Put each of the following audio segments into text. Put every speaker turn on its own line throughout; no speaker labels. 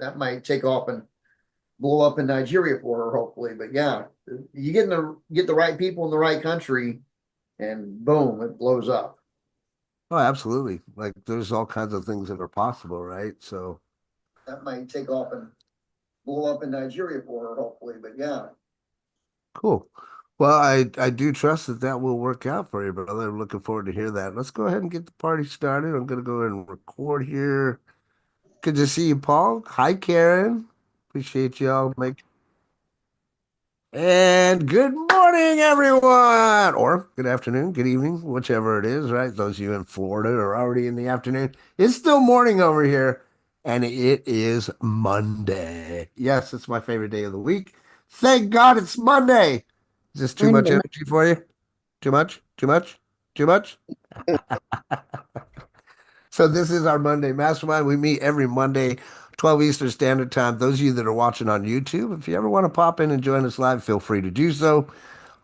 that might take off and blow up in Nigeria for her, hopefully. But yeah, you get the right people in the right country, and boom, it blows up.
Oh, absolutely. Like there's all kinds of things that are possible, right? So
That might take off and blow up in Nigeria for her, hopefully. But yeah.
cool. Well, I do trust that that will work out for you, brother. I'm looking forward to hear that. Let's go ahead and get the party started. I'm gonna go ahead and record here. Good to see you, Paul. Hi, Karen. Appreciate y'all making. And good morning, everyone, or good afternoon, good evening, whichever it is, right? Those of you in Florida are already in the afternoon. It's still morning over here, and it is Monday. Yes, it's my favorite day of the week. Thank God it's Monday. Is this too much
Monday.
energy for you? Too much? Too much? Too much? So this is our Monday Mastermind. We meet every Monday, 12 Eastern Standard Time. Those of you that are watching on YouTube, if you ever want to pop in and join us live, feel free to do so.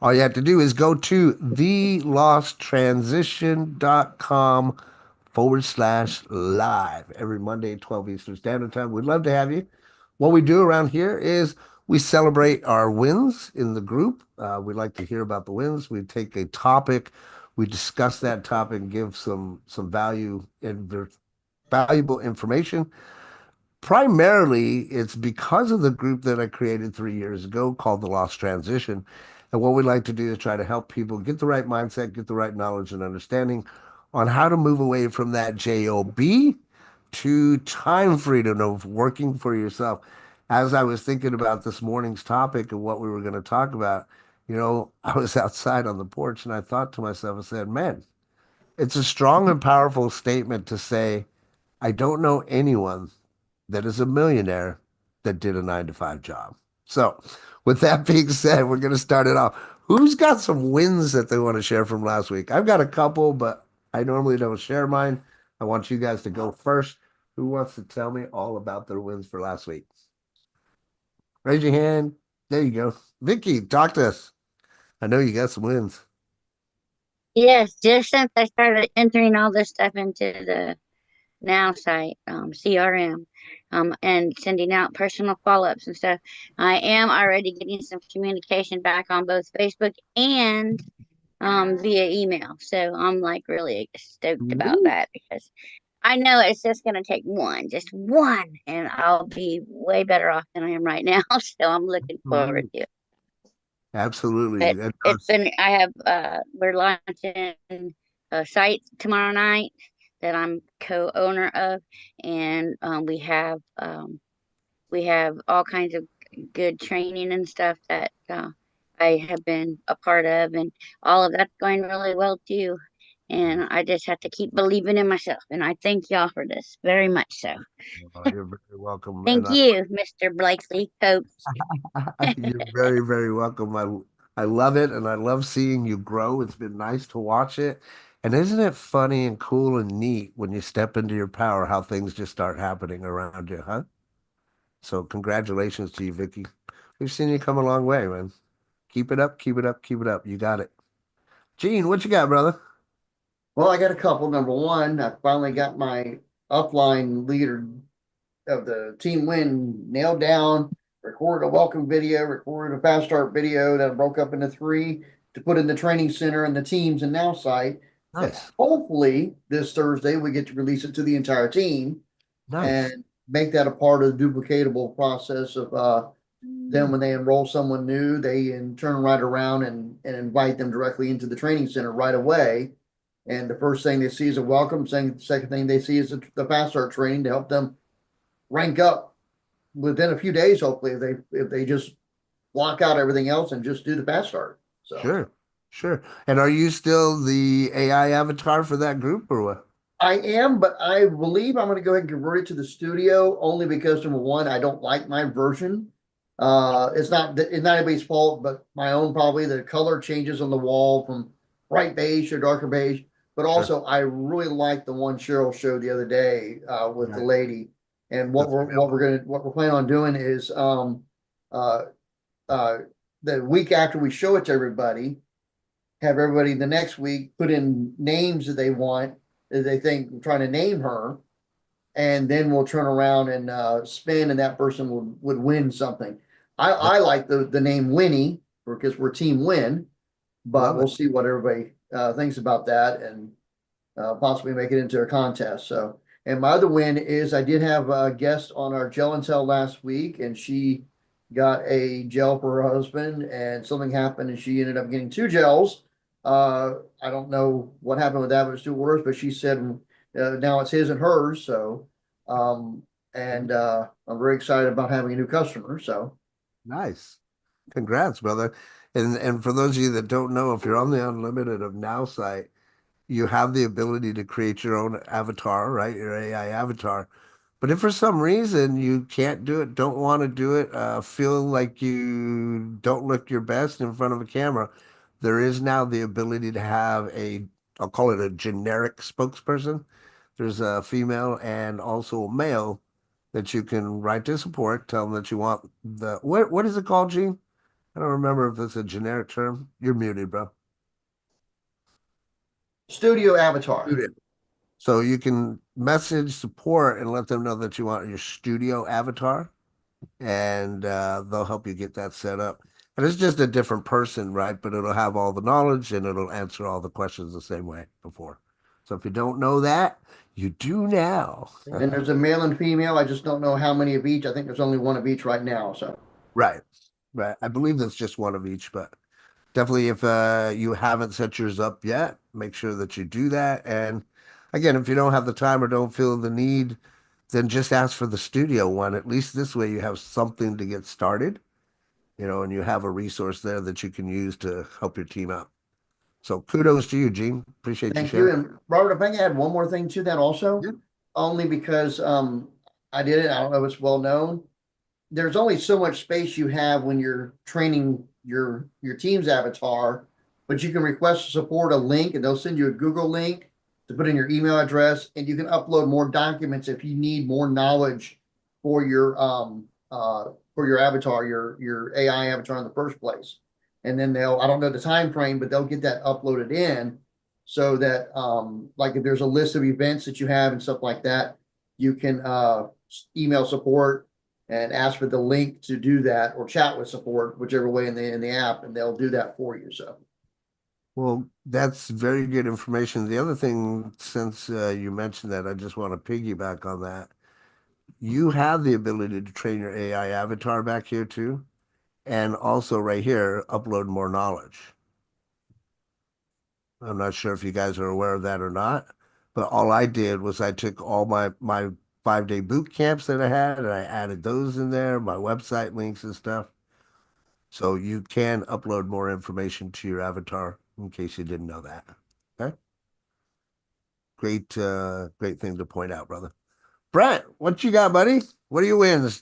All you have to do is go to thelosttransition.com/live every Monday, 12 Eastern Standard Time. We'd love to have you. What we do around here is we celebrate our wins in the group. We like to hear about the wins. We take a topic, we discuss that topic, give some value and valuable information. Primarily, it's because of the group that I created 3 years ago called The Lost Transition. And what we like to do is try to help people get the right mindset, get the right knowledge and understanding on how to move away from that job to time freedom of working for yourself. As I was thinking about this morning's topic and what we were going to talk about, I was outside on the porch and I thought to myself, I said, man, it's a strong and powerful statement to say, I don't know anyone that is a millionaire that did a 9 to 5 job. So, with that being said, we're going to start it off. Who's got some wins that they want to share from last week? I've got a couple, but I normally don't share mine. I want you guys to go first. Who wants to tell me all about their wins for last week? Raise your hand. There you go. Vicky, talk to us. I know you got some wins.
Yes, just since I started entering all this stuff into the Now site, CRM, and sending out personal follow-ups and stuff, I am already getting some communication back on both Facebook and via email. So I'm like really stoked about
Ooh,
that because I know it's just going to take one, just one, and I'll be way better off than I am right now. So I'm looking forward
absolutely.
to it.
Absolutely.
But it's been, I have, we're launching a site tomorrow night that I'm co-owner of, and we have all kinds of good training and stuff that I have been a part of, and all of that's going really well too. And I just have to keep believing in myself, and I thank y'all for this very much so.
You're very welcome. And
Thank you, Mr. Blakely, Coach.
you're very, very welcome. I love it, and I love seeing you grow. It's been nice to watch it. And isn't it funny and cool and neat when you step into your power, how things just start happening around you, huh? So congratulations to you, Vicky. We've seen you come a long way, man. Keep it up, keep it up, keep it up. You got it. Gene, what you got, brother?
Well, I got a couple. Number one, I finally got my upline leader of the team win nailed down, recorded a welcome video, recorded a fast start video that broke up into three to put in the training center and the teams and now site. That
Nice,
hopefully this Thursday we get to release it to the entire team
nice.
and make that a part of the duplicatable process of then when they enroll someone new, they turn right around and invite them directly into the training center right away. And the first thing they see is a welcome. Second thing they see is the fast start training to help them rank up within a few days, hopefully, if they just block out everything else and just do the fast start. So
Sure, sure. And are you still the AI avatar for that group or what?
I am, but I believe I'm going to go ahead and convert it to the studio only because number one, I don't like my version. It's not anybody's fault, but my own probably. The color changes on the wall from bright beige to darker beige. But
Sure.
also, I really like the one Cheryl showed the other day with the
Right.
lady. And
The female.
what we're planning on doing is uh, uh, the week after we show it to everybody, have everybody the next week put in names that they want, that they think trying to name her, and then we'll turn around and spin, and that person would win something. I like the name Winnie because we're Team Win, but
Love
we'll
it.
see what everybody thinks about that, and possibly make it into a contest. So, and my other win is I did have a guest on our gel and tell last week, and she got a gel for her husband, and something happened, and she ended up getting two gels. I don't know what happened with that, but it's two worse. But she said now it's his and hers. So, um, and I'm very excited about having a new customer. So,
Nice. Congrats, brother. And for those of you that don't know, if you're on the Unlimited of Now site, you have the ability to create your own avatar, right? Your AI avatar. But if for some reason you can't do it, don't want to do it, feel like you don't look your best in front of a camera, there is now the ability to have I'll call it a generic spokesperson. There's a female and also a male that you can write to support, tell them that you want what is it called, Gene? I don't remember if it's a generic term. You're muted, bro.
studio avatar.
Muted. So you can message support and let them know that you want your studio avatar, and they'll help you get that set up. And it's just a different person, right? But it'll have all the knowledge and it'll answer all the questions the same way before. So if you don't know that, you do now.
And there's a male and female. I just don't know how many of each. I think there's only one of each right now. So.
Right. Right. I believe that's just one of each, but definitely if you haven't set yours up yet, make sure that you do that. And again, if you don't have the time or don't feel the need, then just ask for the studio one. At least this way you have something to get started, and you have a resource there that you can use to help your team out. So kudos to you, Gene. Appreciate you
Thank you.
sharing.
And Robert, if I can add one more thing to that also,
Yeah.
only because I did it. I don't know if it's well known. There's only so much space you have when you're training your team's avatar, but you can request to support a link, and they'll send you a Google link to put in your email address, and you can upload more documents if you need more knowledge for your avatar, your AI avatar in the first place. And then I don't know the time frame, but they'll get that uploaded in so that like if there's a list of events that you have and stuff like that, you can email support and ask for the link to do that, or chat with support, whichever way in the app, and they'll do that for you. So
Well, that's very good information. The other thing, since you mentioned that, I just want to piggyback on that. You have the ability to train your AI avatar back here too. And also right here, upload more knowledge. I'm not sure if you guys are aware of that or not, but all I did was I took all my 5-day boot camps that I had and I added those in there, my website links and stuff. So you can upload more information to your avatar in case you didn't know that. Okay. Great thing to point out, brother. Brent, what you got, buddy? What are your wins?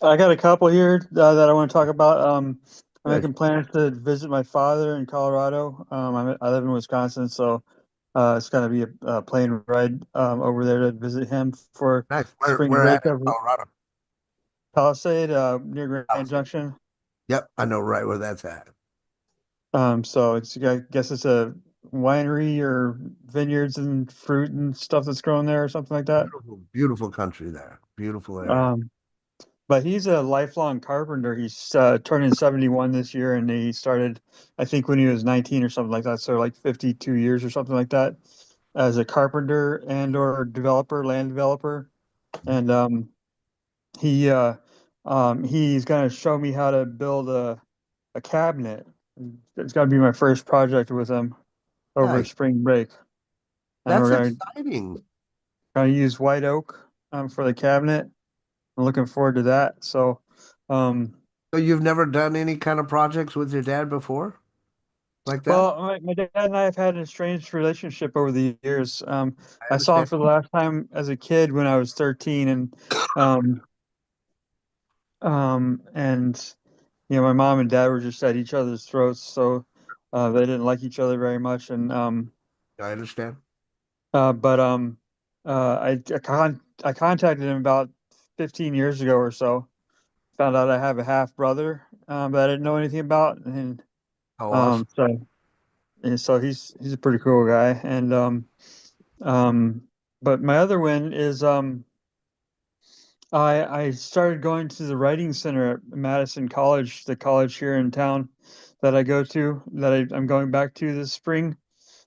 I got a couple here that I want to talk about. I'm
Good.
making plans to visit my father in Colorado. I live in Wisconsin, so it's going to be a plane ride over there to visit him for
Nice.
spring
Where at
break
in
of
Colorado?
Palisade near Grand
Palisade.
Junction.
Yep, I know right where that's at.
So I guess it's a winery or vineyards and fruit and stuff that's growing there or something like that.
Beautiful, beautiful country there. Beautiful area.
Um, But he's a lifelong carpenter. He's turning 71 this year, and he started, I think, when he was 19 or something like that. So like 52 years or something like that, as a carpenter and or developer, land developer. And he he's gonna show me how to build a cabinet. It's gonna be my first project with him over
Nice.
spring break, and
That's
we're
exciting.
gonna use white oak for the cabinet. I'm looking forward to that. So. Um,
So you've never done any kind of projects with your dad before? Like that?
Well, my dad and I have had an estranged relationship over the years.
I
I saw him
understand.
for the last time as a kid when I was 13, um, and my mom and dad were just at each other's throats, so they didn't like each other very much. And
I understand.
but I contacted him about 15 years ago or so. Found out I have a half brother that I didn't know anything about, and
Oh, awesome.
so he's a pretty cool guy, and um But my other win is I started going to the writing center at Madison College, the college here in town that I go to, that I'm going back to this spring.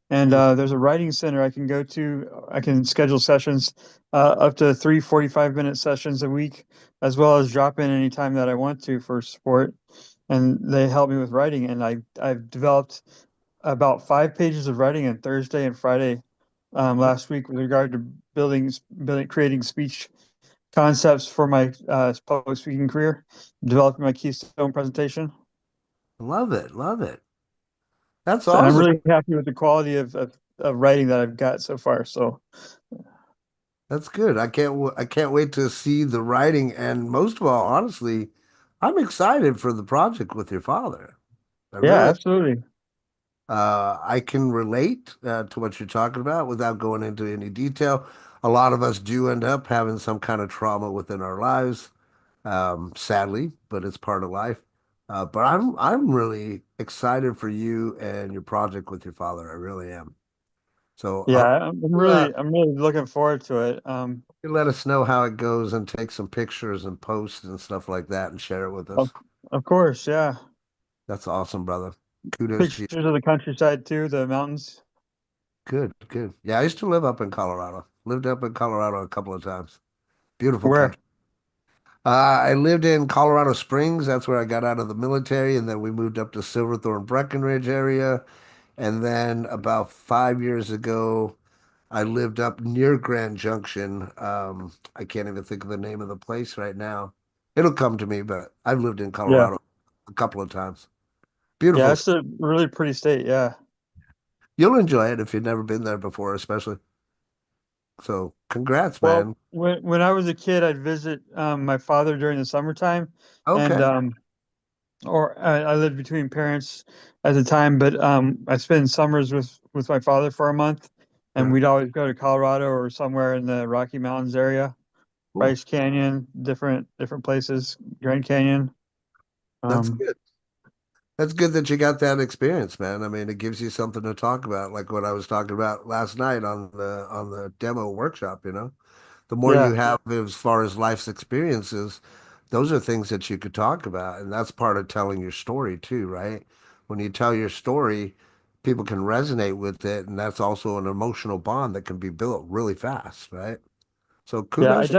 And there's a writing center I can go to. I can schedule sessions up to 3 45-minute sessions a week, as well as drop in anytime that I want to for support. And they help me with writing. And I've developed about 5 pages of writing on Thursday and Friday last week with regard to creating speech concepts for my public speaking career, developing my keystone presentation.
Love it. Love it. That's
And I'm
awesome.
really happy with the quality of writing that I've got so far. So
That's good. I can't wait to see the writing. And most of all, honestly, I'm excited for the project with your father. I
yeah,
really,
absolutely.
I can relate to what you're talking about without going into any detail. A lot of us do end up having some kind of trauma within our lives, sadly, but it's part of life. But I'm really excited for you and your project with your father. I really am. So
Yeah,
uh,
I'm really looking forward to it.
you let us know how it goes and take some pictures and posts and stuff like that and share it with
Of,
us.
of course, yeah.
That's awesome, brother. Kudos to you.
Pictures of the countryside too, the mountains.
Good, good. Yeah, I used to live up in Colorado. Lived up in Colorado a couple of times. Beautiful
Where?
country. I lived in Colorado Springs. That's where I got out of the military, and then we moved up to Silverthorne, Breckenridge area. And then about 5 years ago, I lived up near Grand Junction. I can't even think of the name of the place right now. It'll come to me, but I've lived in
Yeah.
Colorado a couple of times.
Yeah,
Beautiful.
it's a really pretty state. Yeah.
You'll enjoy it if you've never been there before, especially. So, congrats,
Well,
man.
when I was a kid, I'd visit my father during the summertime, and
Okay.
or I lived between parents at the time, but I spent summers with my father for a month, and
Sure.
we'd always go to Colorado or somewhere in the Rocky Mountains area,
Cool.
Bryce Canyon, different places, Grand Canyon.
That's
Um,
good. That's good that you got that experience, man. I mean, it gives you something to talk about, like what I was talking about last night on the demo workshop, you know. The more you
yeah,
have as far as life's experiences, those are things that you could talk about. And that's part of telling your story too, right? When you tell your story, people can resonate with it, and that's also an emotional bond that can be built really fast, right? So
yeah,
kudos.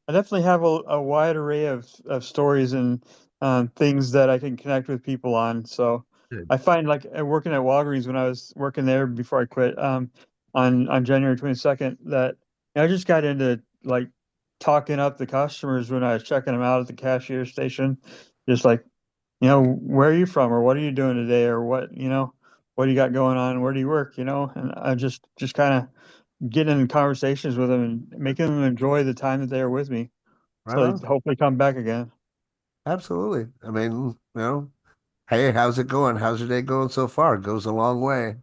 I definitely have a wide array of stories and things that I can connect with people on. So
Good.
I find like working at Walgreens when I was working there before I quit on January 22nd that I just got into like talking up the customers when I was checking them out at the cashier station, just like, where are you from or what are you doing today or what do you got going on? Where do you work? And I just kind of getting in conversations with them and making them enjoy the time that they are with me.
Right
So
on.
they hopefully come back again.
Absolutely. I mean, hey, how's it going? How's your day going so far? It goes a long way.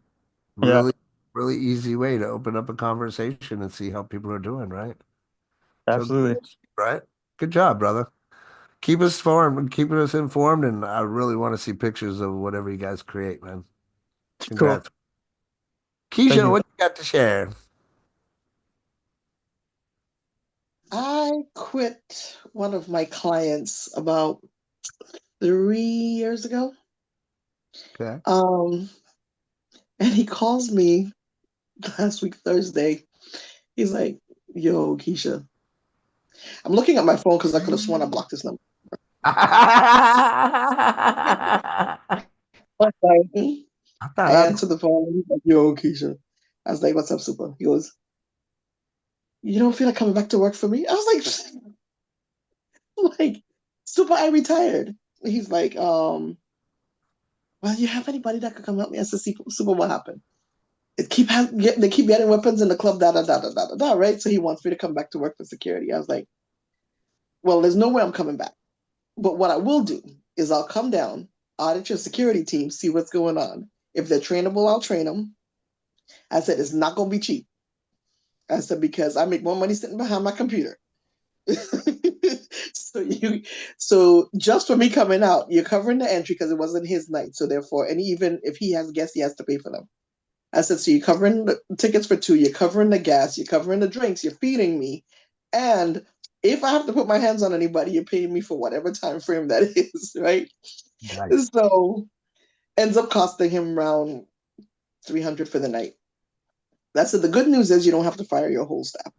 Yeah,
Really, really easy way to open up a conversation and see how people are doing, right? So,
absolutely.
right? Good job, brother. Keeping us informed, and I really want to see pictures of whatever you guys create, man.
Cool.
Congrats.
Thank
Keisha,
you.
what you got to share?
I quit one of my clients about 3 years ago.
Okay.
Um, and he calls me last week, Thursday. He's like, "Yo, Keisha." I'm looking at my phone because I could have sworn I blocked this number.
I
I was like, "Hmm?"
thought
I
I,
answered the phone. He's like, "Yo, Keisha." I was like, "What's up, Super?" He goes, "You don't feel like coming back to work for me?" I was like, Super, I retired. He's like, well, you have anybody that could come help me? I said, Super, what happened? They keep getting weapons in the club, da da da da da da da, right? So he wants me to come back to work for security. I was like, well, there's no way I'm coming back. But what I will do is I'll come down, audit your security team, see what's going on. If they're trainable, I'll train them. I said it's not going to be cheap. I said because I make more money sitting behind my computer. so so just for me coming out, you're covering the entry because it wasn't his night. So therefore, and even if he has guests, he has to pay for them. I said, so you're covering the tickets for 2, you're covering the gas, you're covering the drinks, you're feeding me. And if I have to put my hands on anybody, you're paying me for whatever time frame that is, right?
Nice.
So ends up costing him around 300 for the night. I said, the good news is you don't have to fire your whole staff.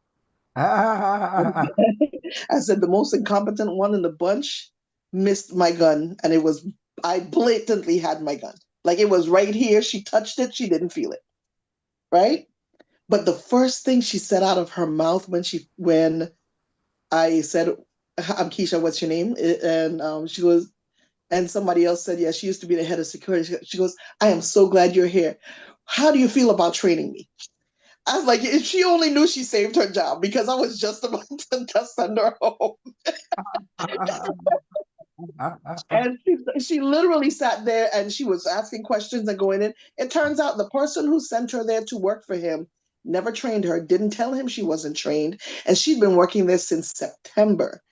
I said, the most incompetent one in the bunch missed my gun. And I blatantly had my gun. Like it was right here. She touched it. She didn't feel it. Right. But the first thing she said out of her mouth when I said, I'm Keisha, what's your name? And she goes, and somebody else said, yeah, she used to be the head of security. She goes, I am so glad you're here. How do you feel about training me? I was like, if she only knew, she saved her job, because I was just about to just send her home. And she literally sat there and she was asking questions and going in. It turns out the person who sent her there to work for him never trained her, didn't tell him she wasn't trained. And she'd been working there since September.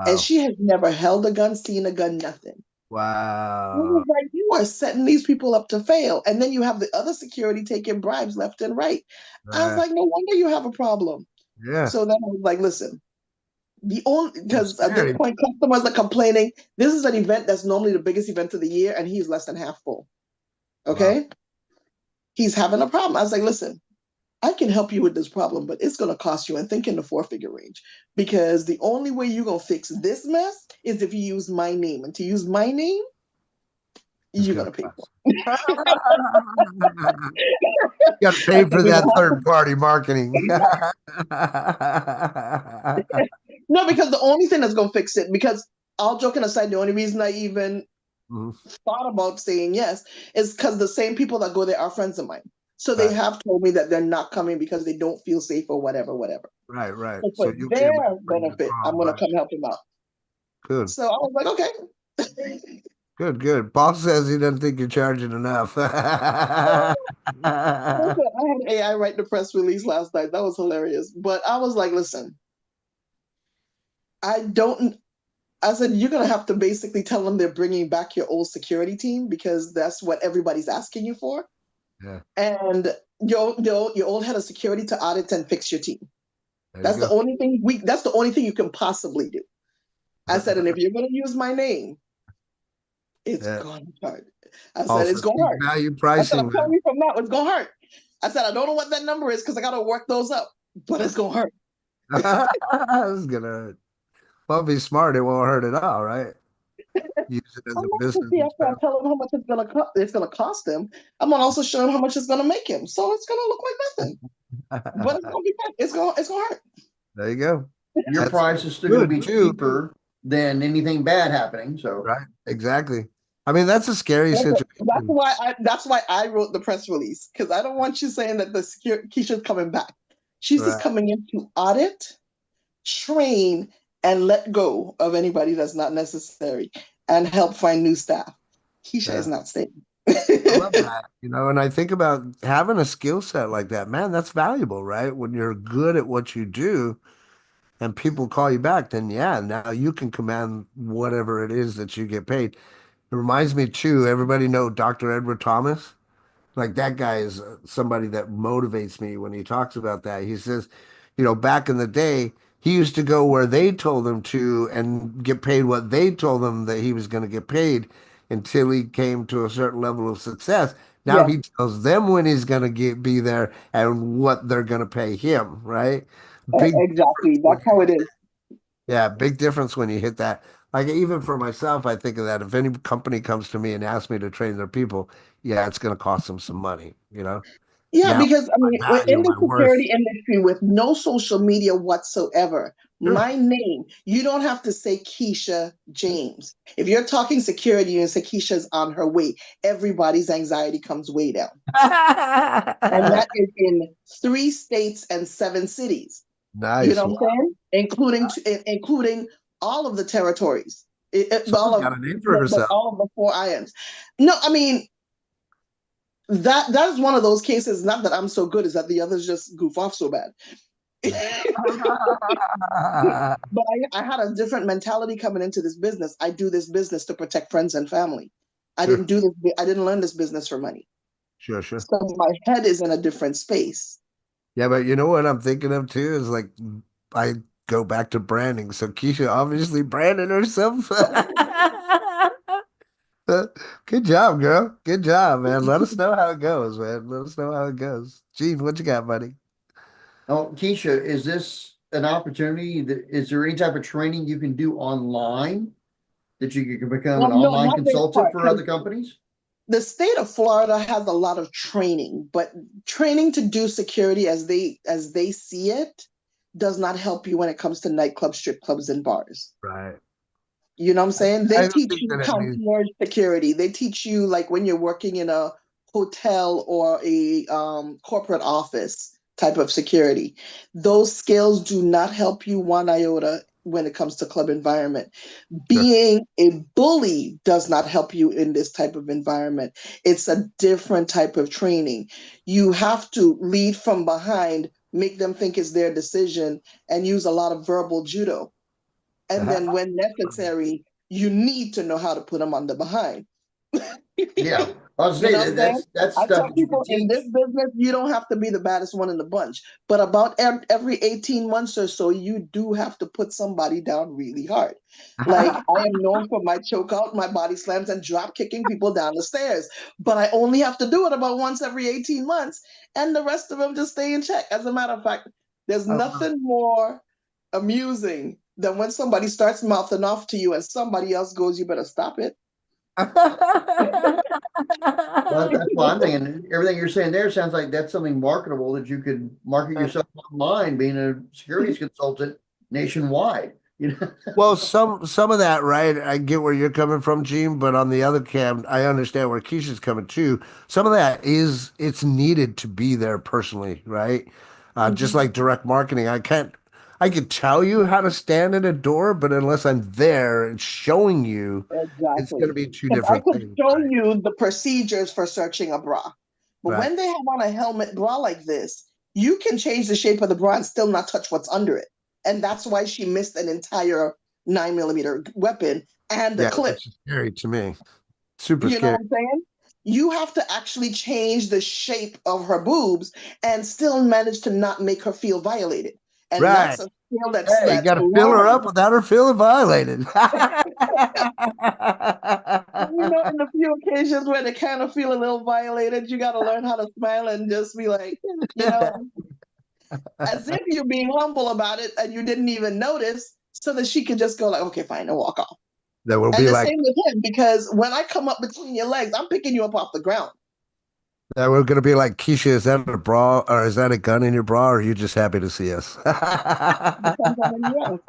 And
Wow.
she had never held a gun, seen a gun, nothing. I
Wow.
was like, you are setting these people up to fail. And then you have the other security taking bribes left and right. I was
Right.
like, no wonder you have a problem.
Yeah.
So then I was like, listen,
It's
because at this
scary.
point, customers are complaining. This is an event that's normally the biggest event of the year, and he's less than half full.
Wow.
Okay. He's having a problem. I was like, listen, I can help you with this problem, but it's going to cost you, and think in the 4-figure range, because the only way you're going to fix this mess is if you use my name. And to use my name,
It's
you're
gonna
going to pay for
cost.
it.
You got to
I
pay
said,
for
you're
that
going to
third party marketing.
have no, because the only thing that's going to fix it, because all joking aside, the only reason I even
Mhm.
thought about saying yes is because the same people that go there are friends of mine. So they
Right,
have told me that they're not coming because they don't feel safe or whatever, whatever.
right, right.
So
So
for
you'll be
their
able to bring the
benefit, I'm
calm,
going to
right?
come help them out.
Good,
So I was like, okay.
good, good. Boss says he doesn't think you're charging enough.
Listen, I had AI write the press release last night. That was hilarious. But I was like, listen, I don't. I said, you're going to have to basically tell them they're bringing back your old security team, because that's what everybody's asking you for.
Yeah,
And your old head of security to audit and fix your team.
there you
That's the
go.
only thing that's the only thing you can possibly do. I said, and if you're going to use my name, it's
Yeah.
going to hurt. I said, it's
Also,
going to
peak
hurt.
value
I said,
pricing,
I'm telling
man.
you from now, it's going to hurt. I said, I don't know what that number is because I got to work those up, but it's going to hurt.
This is gonna hurt. Well, be smart, it won't hurt at all, right? Use it as
I'm
a
not going to
business
see after I
expense.
tell him how much it's going to cost him. I'm going to also show him how much it's going to make him. So it's going to look like nothing, but it's going to be fun. It's going to hurt.
There you go.
Your
That's
price is still going to
good
be
too,
cheaper than anything bad happening. So
right? Exactly. I mean, that's a scary situation.
That's why I wrote the press release, because I don't want you saying that Keisha's coming back. She's just
Right.
coming in to audit, train, and let go of anybody that's not necessary, and help find new staff. Keisha is
Yeah.
not staying.
I love that. And I think about having a skill set like that, man, that's valuable, right? When you're good at what you do and people call you back, then yeah, now you can command whatever it is that you get paid. It reminds me too, everybody know Dr. Edward Thomas? Like that guy is somebody that motivates me when he talks about that. He says, back in the day, he used to go where they told him to and get paid what they told him that he was going to get paid until he came to a certain level of success. Now
Yeah,
he tells them when he's going to be there and what they're going to pay him, right? Big difference
exactly.
when
That's how it is.
yeah, big difference when you hit that. Like even for myself, I think of that. If any company comes to me and asks me to train their people, yeah, it's going to cost them some money,
Yeah,
Now,
because I
my
mean,
value,
in the
my worth.
security industry with no social media whatsoever,
Sure.
my name, you don't have to say Keisha James. If you're talking security and say Keisha's on her way, everybody's anxiety comes way down. And that is in 3 states and 7 cities. You
Nice.
know
Wow.
what I'm saying? Including all of the territories,
Someone's got a name for herself.
all of the 4 islands. No, I mean, that is one of those cases. Not that I'm so good, is that the others just goof off so bad. But I had a different mentality coming into this business. I do this business to protect friends and family. I
Sure.
didn't do this. I didn't learn this business for money.
Sure, sure.
So my head is in a different space.
Yeah, but you know what I'm thinking of too is like I go back to branding. So Keisha obviously branded herself. Good job, girl. Good job, man. Let us know how it goes, man. Let us know how it goes. Gene, what you got, buddy?
Oh, Keisha, is this an opportunity is there any type of training you can do online that you can become
Well,
an
no,
online
not this
consultant
part,
for
because
other companies?
the state of Florida has a lot of training, but training to do security as they see it does not help you when it comes to nightclubs, strip clubs, and bars.
Right.
You know what I'm saying? They
I don't
teach
think
you
that any.
concierge security. They teach you like when you're working in a hotel or a corporate office type of security. Those skills do not help you one iota when it comes to club environment.
Sure.
Being a bully does not help you in this type of environment. It's a different type of training. You have to lead from behind, make them think it's their decision, and use a lot of verbal judo. And then when necessary, you need to know how to put them on the behind.
Yeah, I was
You know
saying
what I'm
that
saying?
that's
I
stuff
tell
that you can
people in this
teach.
business, you don't have to be the baddest one in the bunch, but about every 18 months or so, you do have to put somebody down really hard. Like I am known for my choke out, my body slams, and drop kicking people down the stairs, but I only have to do it about once every 18 months, and the rest of them just stay in check. As a matter of fact, there's
I love
nothing more amusing than when somebody starts mouthing off to you and somebody else goes, "You better stop it."
Well, that's why I'm thinking everything you're saying there sounds like that's something marketable that you could market yourself online, being a securities consultant nationwide. You know,
Well, some of that, right? I get where you're coming from, Gene, but on the other camp, I understand where Keisha's coming too. Some of that is it's needed to be there personally, right? Just
Mhm.
like direct marketing, I could tell you how to stand at a door, but unless I'm there and showing you, it's going to
Exactly.
be two
Because I
different
could
things,
show
right?
you the procedures for searching a bra. But
Right.
when they have on a helmet bra like this, you can change the shape of the bra and still not touch what's under it. And that's why she missed an entire 9 millimeter weapon and the
Yeah,
clip.
which is scary to me. Super
You know
scary.
what I'm saying? You have to actually change the shape of her boobs and still manage to not make her feel violated. And
Right.
that's a skill
Hey, you
that's
got to fill her up
learned.
without her feeling violated.
In the few occasions where they kind of feel a little violated, you got to learn how to smile and just be like, you know, as if you're being humble about it and you didn't even notice, so that she could just go like, okay, fine, and walk off.
That will
And
be
the
like,
same with him, because when I come up between your legs, I'm picking you up off the ground.
that we're gonna be like, Keisha, is that a bra or is that a gun in your bra, or are you just happy to see us?
Depends on when you ask.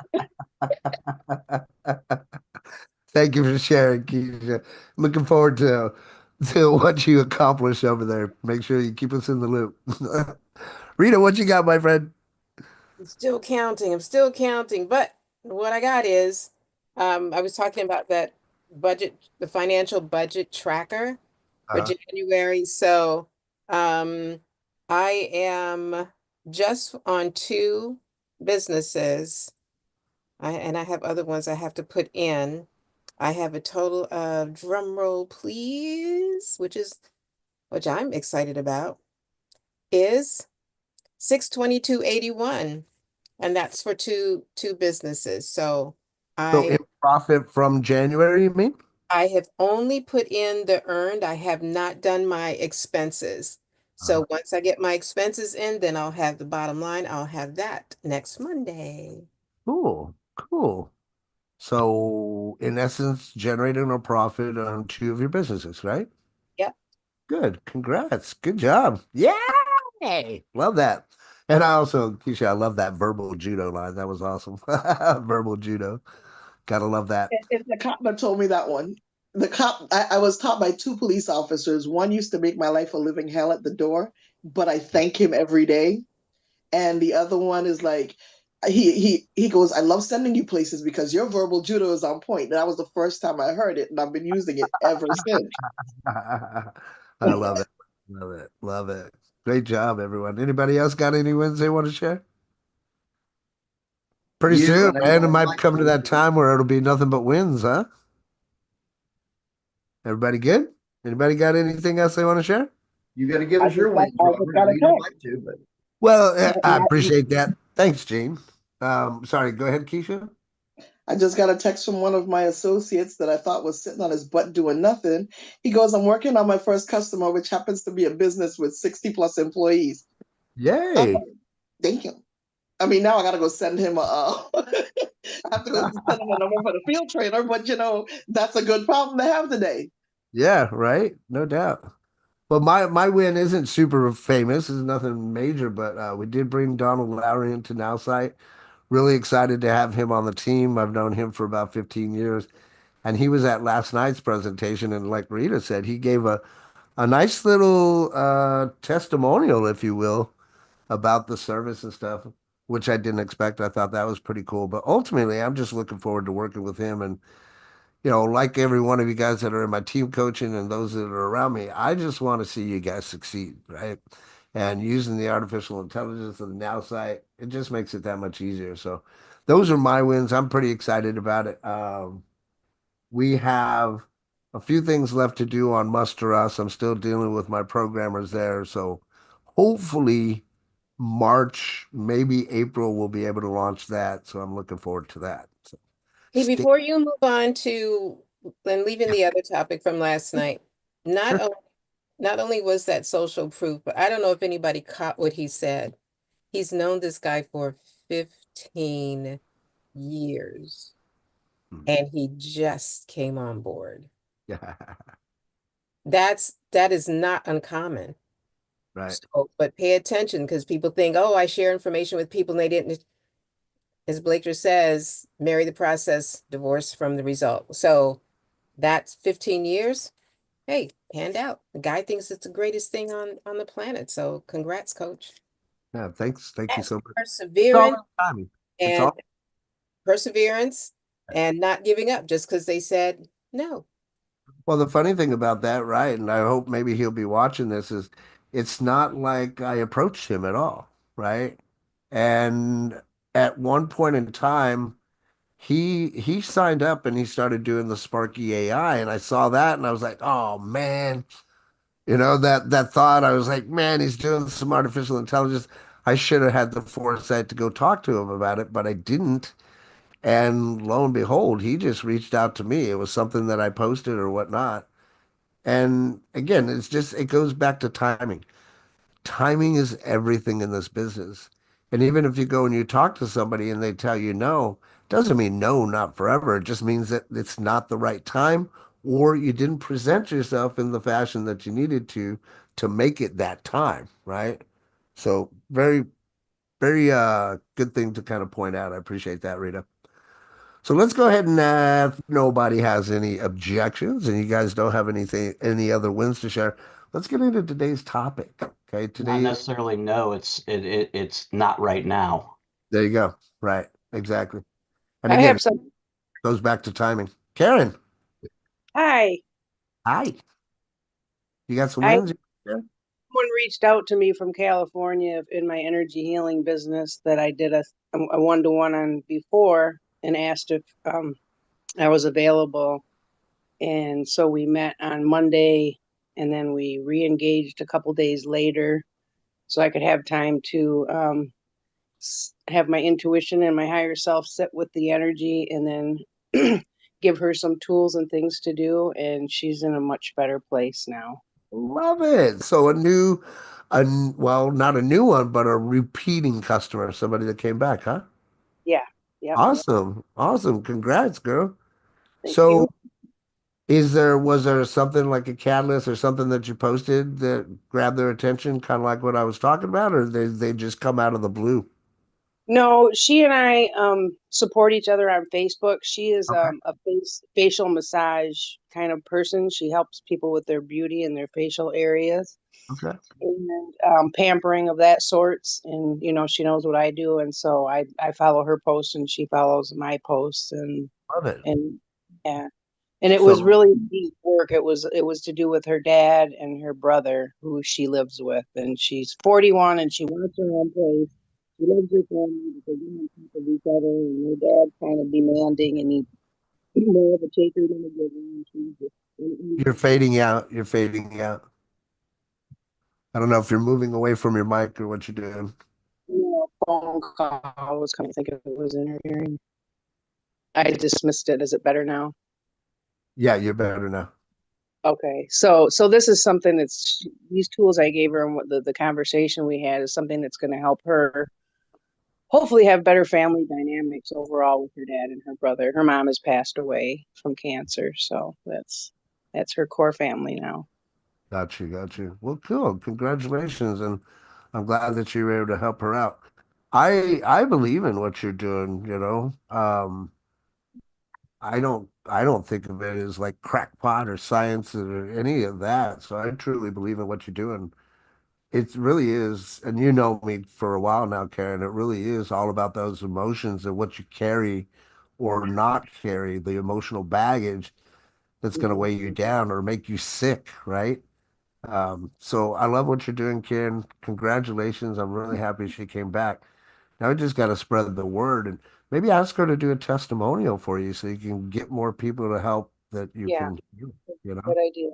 Thank you for sharing, Keisha. Looking forward to what you accomplish over there. Make sure you keep us in the loop. Rita, what you got, my friend?
I'm still counting. I'm still counting. But what I got is, I was talking about that budget, the financial budget tracker for
Uh,
January. So, I am just on two businesses. And I have other ones I have to put in. I have a total of drum roll, please, which I'm excited about, is 622.81. And that's for two businesses. So
so in
I
profit from January, you mean?
I have only put in the earned. I have not done my expenses.
Uh,
So once I get my expenses in, then I'll have the bottom line. I'll have that next Monday.
cool, cool. So in essence, generating a profit on two of your businesses, right?
Yep.
Good. Congrats. Good job. Yay! Love that. And I also, Keisha, I love that verbal judo line. That was awesome. Verbal judo. Gotta love that.
It's the cop that told me that one. The cop, I was taught by two police officers. One used to make my life a living hell at the door, but I thank him every day. And the other one is like, he goes, I love sending you places because your verbal judo is on point. And that was the first time I heard it, and I've been using it ever since.
I love it. Love it. Love it. Great job, everyone. Anybody else got any wins they want to share? Pretty
you
soon,
and
man. It
everybody
might
like
come to that time where it'll be nothing but wins, huh? Everybody good? Anybody got anything else they want to share?
You got to give
I
us
just
your
got,
wins,
I just
Robert. I
got
know
a
you don't
text.
like to, but
Well,
And
I appreciate that. Thanks, Gene. Sorry, go ahead, Keisha.
I just got a text from one of my associates that I thought was sitting on his butt doing nothing. He goes, I'm working on my first customer, which happens to be a business with 60 plus employees. I'm
Yay.
like, damn. I mean, now I got to go send him I have to go send him a number for the field trainer, but that's a good problem to have today.
Yeah, right. No doubt. Well, my win isn't super famous. It's nothing major, but we did bring Donald Lowry into Nowsite. Really excited to have him on the team. I've known him for about 15 years, and he was at last night's presentation. And like Rita said, he gave a nice little testimonial, if you will, about the service and stuff, which I didn't expect. I thought that was pretty cool. But ultimately, I'm just looking forward to working with him. And, like every one of you guys that are in my team coaching and those that are around me, I just want to see you guys succeed, right? And using the artificial intelligence of the Now site, it just makes it that much easier. So those are my wins. I'm pretty excited about it. We have a few things left to do on Muster Us. I'm still dealing with my programmers there. So hopefully March, maybe April, we'll be able to launch that. So I'm looking forward to that. So
Hey,
stay.
before you move on to and leaving the other topic from last night, not
Sure.
only not only was that social proof, but I don't know if anybody caught what he said. He's known this guy for 15 years and he just came on board.
Yeah.
That is not uncommon.
Right.
So, but pay attention because people think, oh, I share information with people and they didn't, as Blaker says, marry the process, divorce from the result. So that's 15 years. Hey, hand out. The guy thinks it's the greatest thing on the planet. So congrats, coach.
Yeah. Thanks. Thank you
That's
so much. It's all
perseverance
about timing. It's
and
all.
perseverance and not giving up just because they said no.
Well, the funny thing about that, right? And I hope maybe he'll be watching this is it's not like I approached him at all, right? And at one point in time, he signed up and he started doing the Sparky AI, and I saw that and I was like, oh man, that thought. I was like, man, he's doing some artificial intelligence. I should have had the foresight to go talk to him about it, but I didn't. And lo and behold, he just reached out to me. It was something that I posted or whatnot. And again, it goes back to timing. Timing is everything in this business. And even if you go and you talk to somebody and they tell you no, doesn't mean no, not forever. It just means that it's not the right time or you didn't present yourself in the fashion that you needed to make it that time, right? So very, very good thing to kind of point out. I appreciate that, Rita. So let's go ahead and if nobody has any objections and you guys don't have any other wins to share, let's get into today's topic. Okay,
Not
today,
necessarily no, it's not right now.
there you go. Right, exactly. And
I
again,
have some.
goes back to timing. Karen,
Hi,
hi. You got some
I
wins?
someone reached out to me from California in my energy healing business that I did a one-to-one on before and asked if I was available. And so we met on Monday and then we re-engaged a couple days later so I could have time to have my intuition and my higher self sit with the energy and then give her some tools and things to do. And she's in a much better place now.
Love it. So well, not a new one, but a repeating customer, somebody that came back, huh?
Yeah. Yep.
Awesome. Awesome. Congrats, girl.
Thank you.
So was there something like a catalyst or something that you posted that grabbed their attention, kind of like what I was talking about, or they just come out of the blue?
No, she and I support each other on Facebook. She is
Okay.
a facial massage kind of person. She helps people with their beauty and their facial areas
Okay.
and pampering of that sorts. And she knows what I do, and so I follow her posts and she follows my posts
Love it.
and yeah. And it was
So
really deep work. It was to do with her dad and her brother, who she lives with, and she's 41 and she wants her own place. She loves her family, but they don't on top of each other. And her dad's kind of demanding, and he's more of a taker than a giver. And she's just,
you're fading out. You're fading out. I don't know if you're moving away from your mic or what you're doing.
Phone call was coming. I think it was interfering. I dismissed it. Is it better now?
Yeah, you're better now.
Okay, so this is something that's these tools I gave her and what the conversation we had is something that's going to help her hopefully have better family dynamics overall with her dad and her brother. Her mom has passed away from cancer, so that's her core family now.
Got you, got you. Well, cool. Congratulations, and I'm glad that you were able to help her out. I believe in what you're doing, you know. I don't think of it as like crackpot or science or any of that. So I truly believe in what you're doing. It really is, and you know me for a while now, Karen. It really is all about those emotions and what you carry or not carry, the emotional baggage that's going to weigh you down or make you sick, right? So I love what you're doing, Karen. Congratulations. I'm really happy she came back. Now we just got to spread the word and maybe ask her to do a testimonial for you so you can get more people to help that you
Yeah,
can, you know?
good idea.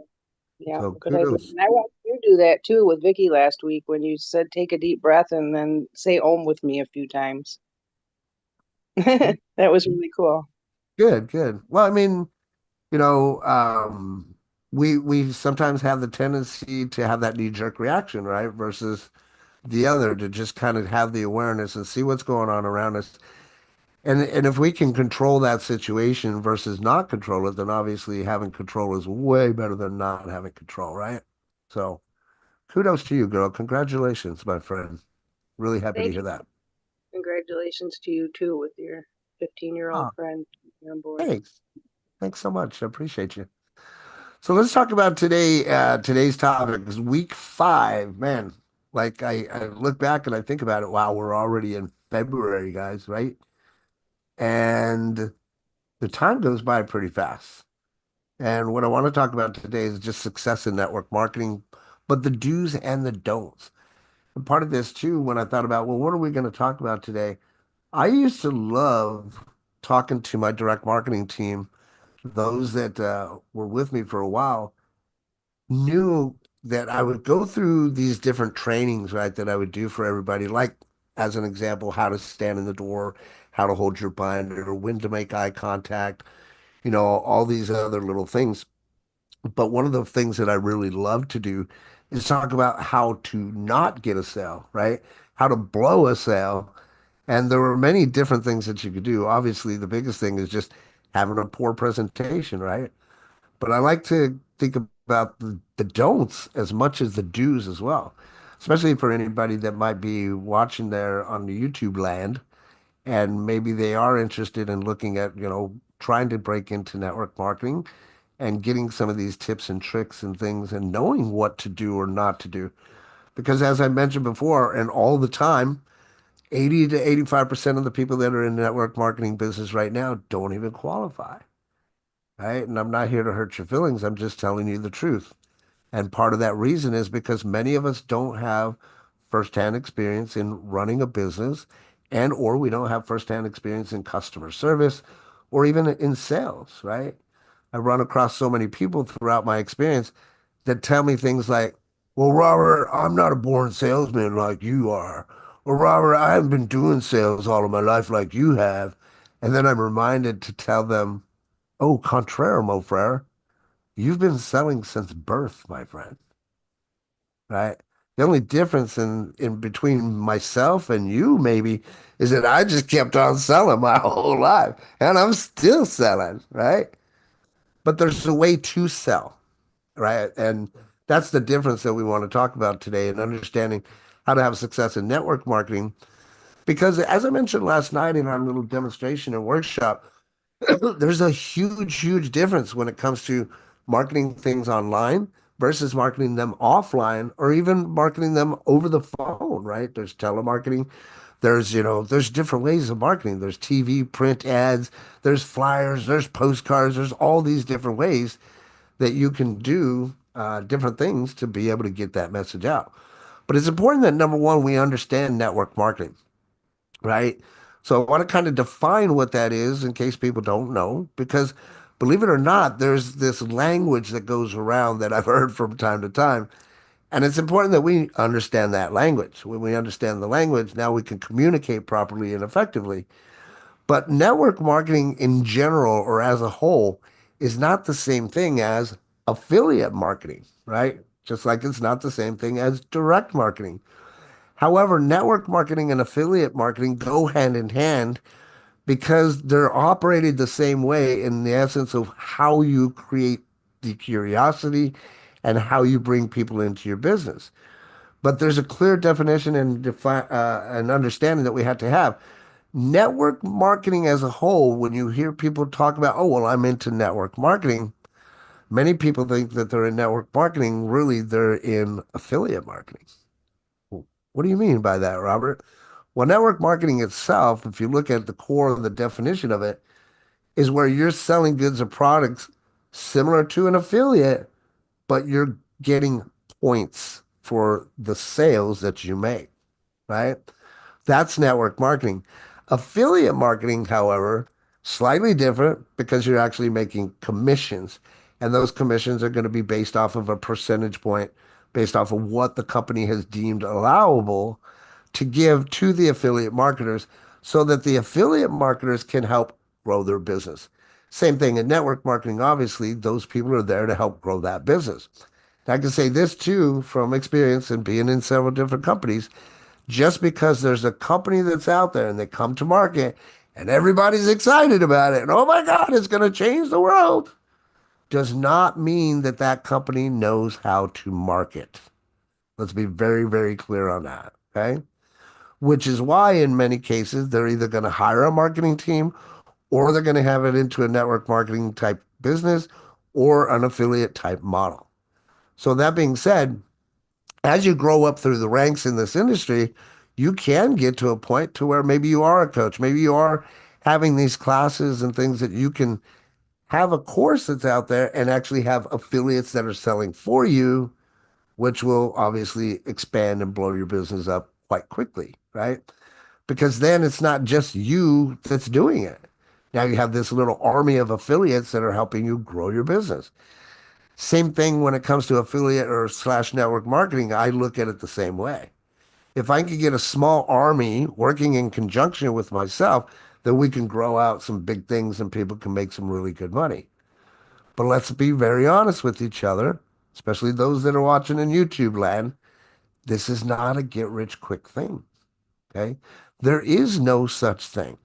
Yeah,
So
good idea.
kudos.
And I watched you do that too with Vicky last week when you said take a deep breath and then say "Om" with me a few times. That was really cool.
Good, good. Well, I mean, you know, we sometimes have the tendency to have that knee-jerk reaction, right? Versus the other to just kind of have the awareness and see what's going on around us. And if we can control that situation versus not control it, then obviously having control is way better than not having control, right? So kudos to you, girl. Congratulations, my friend. Really happy to
Thank
hear
you.
that.
Congratulations to you too with your 15-year-old
Oh,
friend on board.
thanks. Thanks so much. I appreciate you. So let's talk about today's topic is week 5. Man, like I look back and I think about it. Wow, we're already in February, guys, right? And the time goes by pretty fast. And what I want to talk about today is just success in network marketing, but the do's and the don'ts. And part of this too, when I thought about, well, what are we going to talk about today? I used to love talking to my direct marketing team, those that were with me for a while, knew that I would go through these different trainings, right, that I would do for everybody, like as an example, how to stand in the door, how to hold your binder, when to make eye contact, all these other little things. But one of the things that I really love to do is talk about how to not get a sale, right? How to blow a sale. And there were many different things that you could do. Obviously, the biggest thing is just having a poor presentation, right? But I like to think about the don'ts as much as the do's as well, especially for anybody that might be watching there on the YouTube land and maybe they are interested in looking at, trying to break into network marketing and getting some of these tips and tricks and things and knowing what to do or not to do. Because as I mentioned before, and all the time, 80 to 85% of the people that are in the network marketing business right now don't even qualify, right? And I'm not here to hurt your feelings. I'm just telling you the truth. And part of that reason is because many of us don't have firsthand experience in running a business and or we don't have firsthand experience in customer service or even in sales, right? I run across so many people throughout my experience that tell me things like, well, Robert, I'm not a born salesman like you are. Or Robert, I haven't been doing sales all of my life like you have. And then I'm reminded to tell them, oh, contraire, mon frere. You've been selling since birth, my friend, right? The only difference in between myself and you maybe is that I just kept on selling my whole life and I'm still selling, right? But there's a way to sell, right? And that's the difference that we want to talk about today and understanding how to have success in network marketing. Because as I mentioned last night in our little demonstration and workshop, there's a huge, huge difference when it comes to marketing things online versus marketing them offline or even marketing them over the phone, right? There's telemarketing. There's different ways of marketing. There's TV, print ads, there's flyers, there's postcards, there's all these different ways that you can do different things to be able to get that message out. But it's important that number one, we understand network marketing, right? So I want to kind of define what that is in case people don't know, because believe it or not, there's this language that goes around that I've heard from time to time. And it's important that we understand that language. When we understand the language, now we can communicate properly and effectively. But network marketing in general or as a whole is not the same thing as affiliate marketing, right? Just like it's not the same thing as direct marketing. However, network marketing and affiliate marketing go hand in hand because they're operated the same way in the essence of how you create the curiosity and how you bring people into your business. But there's a clear definition and an understanding that we have to have. Network marketing as a whole, when you hear people talk about, oh, well, I'm into network marketing, many people think that they're in network marketing. Really, they're in affiliate marketing. What do you mean by that, Robert? Well, network marketing itself, if you look at the core of the definition of it, is where you're selling goods or products similar to an affiliate, but you're getting points for the sales that you make, right? That's network marketing. Affiliate marketing, however, slightly different because you're actually making commissions. And those commissions are going to be based off of a percentage point, based off of what the company has deemed allowable to give to the affiliate marketers so that the affiliate marketers can help grow their business. Same thing in network marketing. Obviously, those people are there to help grow that business. I can say this too from experience and being in several different companies. Just because there's a company that's out there and they come to market and everybody's excited about it, and oh my God, it's going to change the world, does not mean that that company knows how to market. Let's be very, very clear on that. Okay. Which is why, in many cases, they're either going to hire a marketing team or they're going to have it into a network marketing type business or an affiliate type model. So, that being said, as you grow up through the ranks in this industry, you can get to a point to where maybe you are a coach, maybe you are having these classes and things that you can have a course that's out there and actually have affiliates that are selling for you, which will obviously expand and blow your business up quite quickly, right? Because then it's not just you that's doing it. Now you have this little army of affiliates that are helping you grow your business. Same thing when it comes to affiliate or slash network marketing. I look at it the same way. If I can get a small army working in conjunction with myself, then we can grow out some big things and people can make some really good money. But let's be very honest with each other, especially those that are watching in YouTube land. This is not a get rich quick thing. Okay. There is no such thing.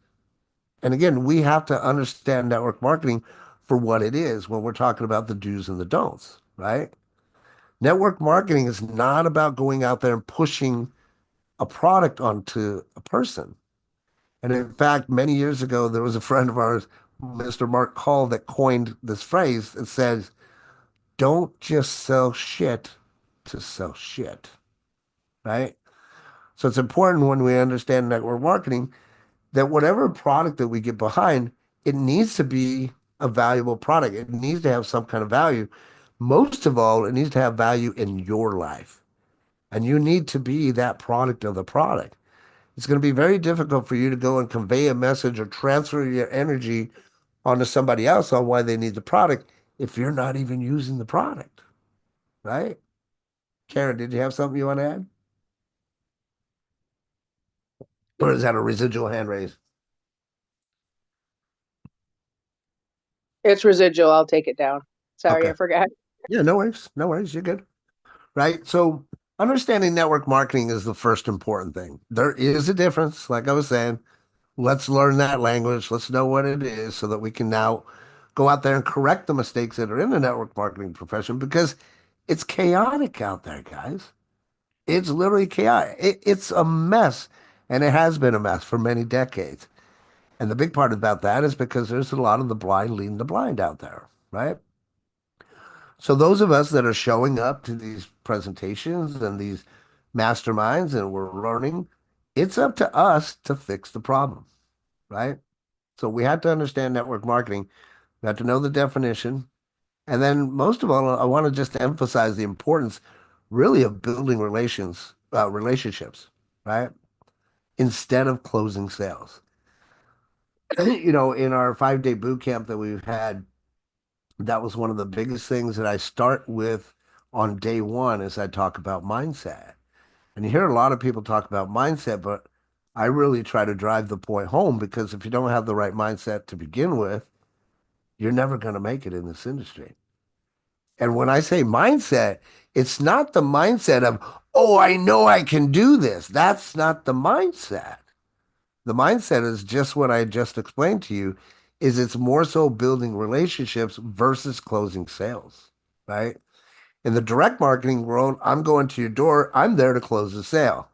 And again, we have to understand network marketing for what it is when we're talking about the do's and the don'ts, right? Network marketing is not about going out there and pushing a product onto a person. And in fact, many years ago, there was a friend of ours, Mr. Mark Call, that coined this phrase that says, don't just sell shit to sell shit, right? So it's important when we understand network marketing that whatever product that we get behind, it needs to be a valuable product. It needs to have some kind of value. Most of all, it needs to have value in your life. And you need to be that product of the product. It's going to be very difficult for you to go and convey a message or transfer your energy onto somebody else on why they need the product if you're not even using the product, right? Karen, did you have something you want to add? Or is that a residual hand raise?
It's residual. I'll take it down. Sorry,
Okay.
I forgot.
Yeah, no worries. No worries. You're good. Right. So understanding network marketing is the first important thing. There is a difference, like I was saying. Let's learn that language. Let's know what it is so that we can now go out there and correct the mistakes that are in the network marketing profession because it's chaotic out there, guys. It's literally chaotic. It's a mess, and it has been a mess for many decades. And the big part about that is because there's a lot of the blind leading the blind out there, right? So those of us that are showing up to these presentations and these masterminds and we're learning, it's up to us to fix the problem, right? So we had to understand network marketing. We had to know the definition. And then most of all, I want to just emphasize the importance really of building relationships, right? Instead of closing sales. In our 5-day boot camp that we've had, that was one of the biggest things that I start with on day one is I talk about mindset. And you hear a lot of people talk about mindset, but I really try to drive the point home because if you don't have the right mindset to begin with, you're never going to make it in this industry. And when I say mindset, it's not the mindset of, oh, I know I can do this. That's not the mindset. The mindset is just what I just explained to you, is it's more so building relationships versus closing sales, right? In the direct marketing world, I'm going to your door, I'm there to close the sale.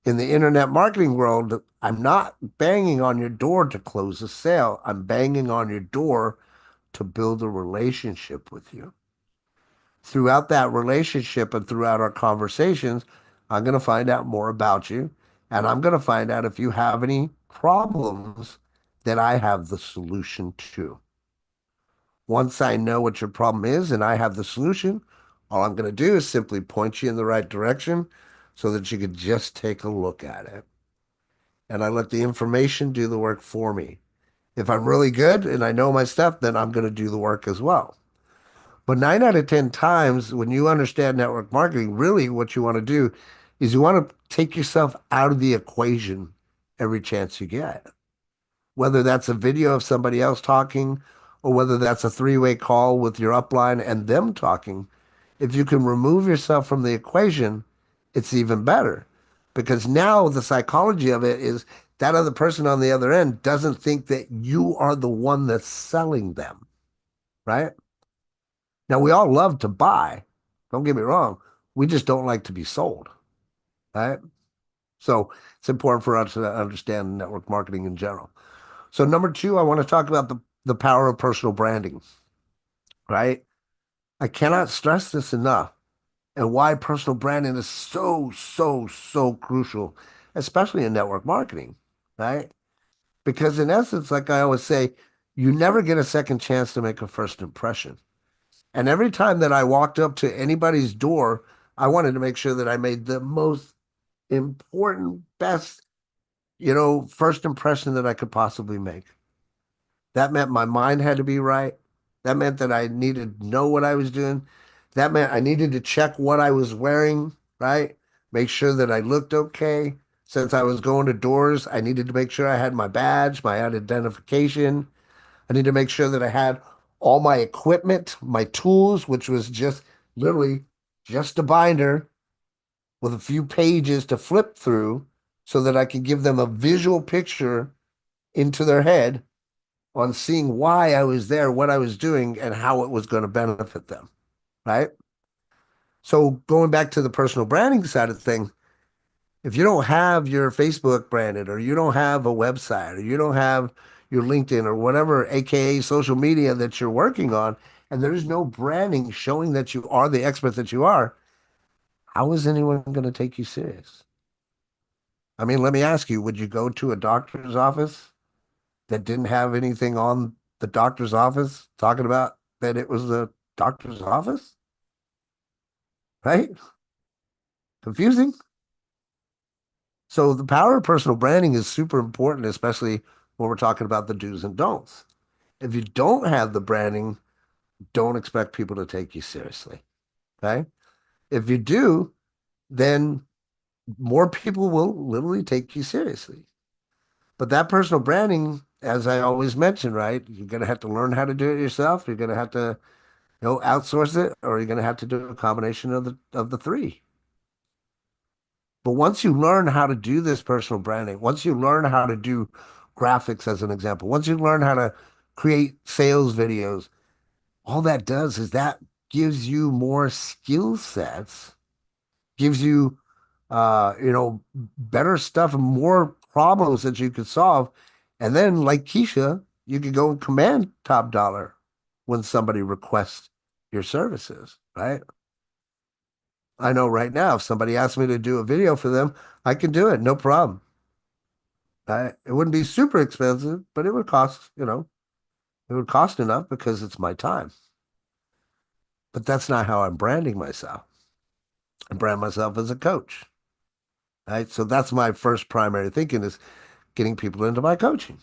In the internet marketing world, I'm not banging on your door to close a sale. I'm banging on your door to build a relationship with you. Throughout that relationship and throughout our conversations, I'm going to find out more about you. And I'm going to find out if you have any problems that I have the solution to. Once I know what your problem is and I have the solution, all I'm going to do is simply point you in the right direction so that you could just take a look at it. And I let the information do the work for me. If I'm really good and I know my stuff, then I'm going to do the work as well. But 9 out of 10 times, when you understand network marketing, really what you want to do is you want to take yourself out of the equation every chance you get. Whether that's a video of somebody else talking or whether that's a three-way call with your upline and them talking, if you can remove yourself from the equation, it's even better. Because now the psychology of it is that other person on the other end doesn't think that you are the one that's selling them, right? Now, we all love to buy. Don't get me wrong. We just don't like to be sold, right? So it's important for us to understand network marketing in general. So number two, I want to talk about the power of personal branding, right? I cannot stress this enough and why personal branding is so, so, so crucial, especially in network marketing, right? Because in essence, like I always say, you never get a second chance to make a first impression. And every time that I walked up to anybody's door, I wanted to make sure that I made the most important, best, first impression that I could possibly make. That meant my mind had to be right. That meant that I needed to know what I was doing. That meant I needed to check what I was wearing, right? Make sure that I looked okay. Since I was going to doors, I needed to make sure I had my badge, my identification. I need to make sure that I had all my equipment, my tools, which was just literally just a binder with a few pages to flip through so that I could give them a visual picture into their head on seeing why I was there, what I was doing, and how it was going to benefit them, right? So going back to the personal branding side of things, if you don't have your Facebook branded, or you don't have a website, or you don't have your LinkedIn or whatever, AKA social media that you're working on, and there's no branding showing that you are the expert that you are, how is anyone going to take you serious? I mean, let me ask you, would you go to a doctor's office that didn't have anything on the doctor's office talking about that it was the doctor's office? Right? Confusing? So the power of personal branding is super important, especially when we're talking about the do's and don'ts. If you don't have the branding, don't expect people to take you seriously. Okay. If you do, then more people will literally take you seriously. But that personal branding, as I always mention, right? You're going to have to learn how to do it yourself. You're going to have to, outsource it, or you're going to have to do a combination of the three. But once you learn how to do this personal branding, once you learn how to do graphics as an example, once you learn how to create sales videos, all that does is that gives you more skill sets, gives you better stuff and more problems that you could solve. And then like Keisha, you could go and command top dollar when somebody requests your services, right? I know right now, if somebody asks me to do a video for them, I can do it, no problem. It wouldn't be super expensive, but it would cost, it would cost enough because it's my time. But that's not how I'm branding myself. I brand myself as a coach, right? So that's my first primary thinking is getting people into my coaching.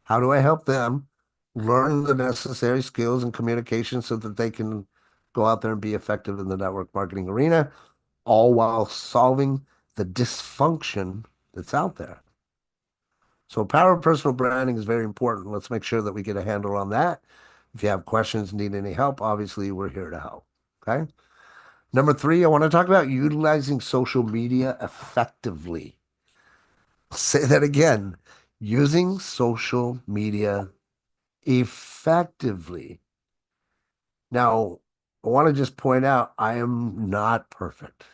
How do I help them learn the necessary skills and communication so that they can go out there and be effective in the network marketing arena, all while solving the dysfunction that's out there. So power of personal branding is very important. Let's make sure that we get a handle on that. If you have questions, need any help, obviously we're here to help. Okay. Number 3, I want to talk about utilizing social media effectively. I'll say that again, using social media effectively. Now, I want to just point out, I am not perfect.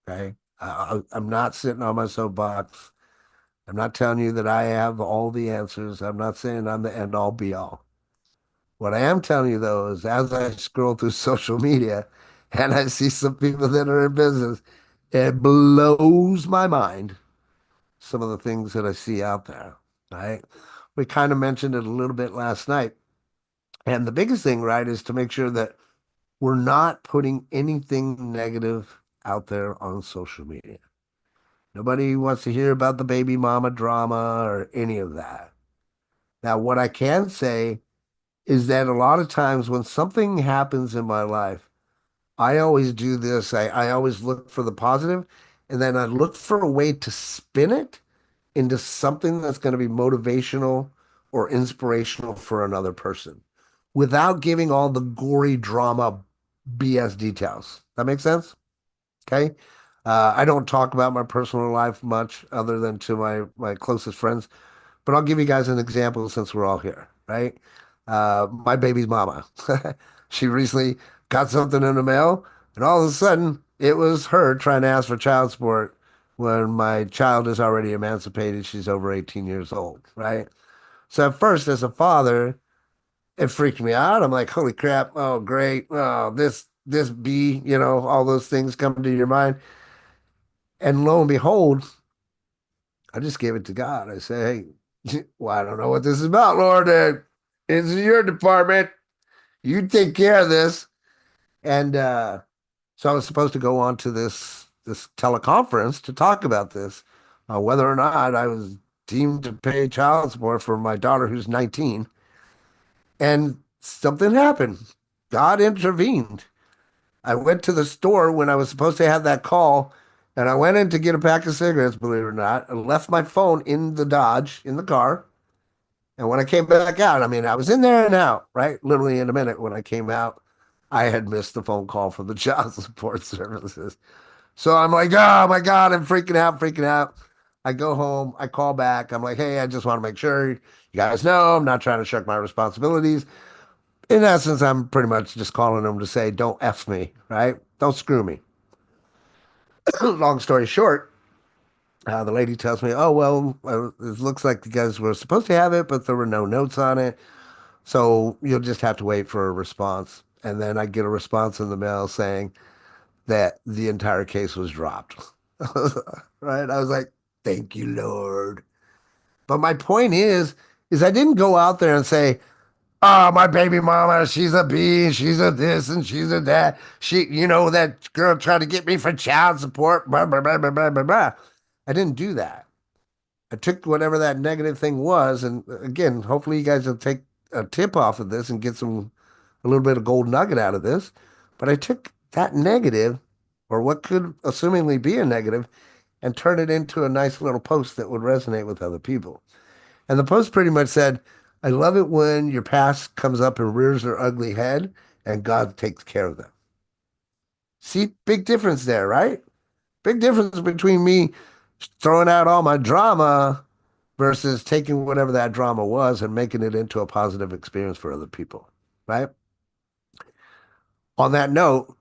Okay. I'm not sitting on my soapbox. I'm not telling you that I have all the answers. I'm not saying I'm the end all be all. What I am telling you though is as I scroll through social media and I see some people that are in business, it blows my mind some of the things that I see out there, right? We kind of mentioned it a little bit last night. And the biggest thing, right, is to make sure that we're not putting anything negative out there on social media. Nobody wants to hear about the baby mama drama or any of that. Now, what I can say is that a lot of times when something happens in my life, I always do this. I always look for the positive, and then I look for a way to spin it into something that's going to be motivational or inspirational for another person without giving all the gory drama BS details. That makes sense? Okay. I don't talk about my personal life much other than to my closest friends, but I'll give you guys an example since we're all here, right? My baby's mama. She recently got something in the mail, and all of a sudden it was her trying to ask for child support when my child is already emancipated. She's over 18 years old, right? So at first, as a father, it freaked me out. I'm like, holy crap, oh great, oh this B, all those things come to your mind. And lo and behold, I just gave it to God. I say, hey, well, I don't know what this is about, Lord. It's your department. You take care of this. And so I was supposed to go on to this teleconference to talk about this, whether or not I was deemed to pay child support for my daughter who's 19. And something happened. God intervened. I went to the store when I was supposed to have that call, and I went in to get a pack of cigarettes, believe it or not. I left my phone in the Dodge, in the car. And when I came back out, I mean, I was in there and out, right? Literally in a minute when I came out, I had missed the phone call from the child support services. So I'm like, oh my God, I'm freaking out, freaking out. I go home, I call back. I'm like, hey, I just want to make sure you guys know I'm not trying to shirk my responsibilities. In essence, I'm pretty much just calling them to say, don't F me, right? Don't screw me. Long story short, the lady tells me, oh, well, it looks like the guys were supposed to have it, but there were no notes on it. So you'll just have to wait for a response. And then I get a response in the mail saying that the entire case was dropped. Right? I was like, thank you, Lord. But my point is I didn't go out there and say, oh, my baby mama, she's a bee, she's a this and she's a that. That girl tried to get me for child support, blah, blah, blah, blah, blah, blah, blah. I didn't do that. I took whatever that negative thing was, and again, hopefully you guys will take a tip off of this and get a little bit of gold nugget out of this. But I took that negative, or what could assumingly be a negative, and turned it into a nice little post that would resonate with other people. And the post pretty much said, I love it when your past comes up and rears their ugly head and God takes care of them. See, big difference there, right? Big difference between me throwing out all my drama versus taking whatever that drama was and making it into a positive experience for other people, right? On that note,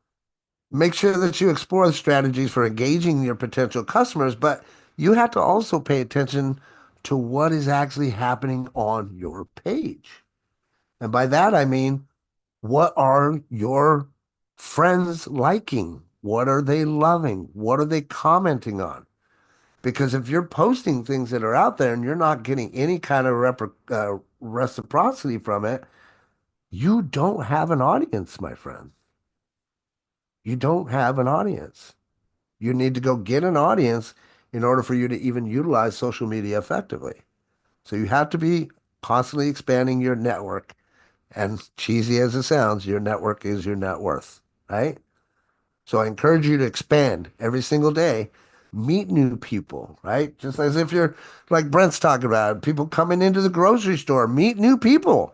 make sure that you explore the strategies for engaging your potential customers, but you have to also pay attention to what is actually happening on your page. And by that, I mean, what are your friends liking? What are they loving? What are they commenting on? Because if you're posting things that are out there and you're not getting any kind of reciprocity from it, you don't have an audience, my friend. You don't have an audience. You need to go get an audience in order for you to even utilize social media effectively. So you have to be constantly expanding your network. And cheesy as it sounds, your network is your net worth. right? So I encourage you to expand every single day, meet new people, right? Just as if you're like Brent's talking about, people coming into the grocery store, meet new people.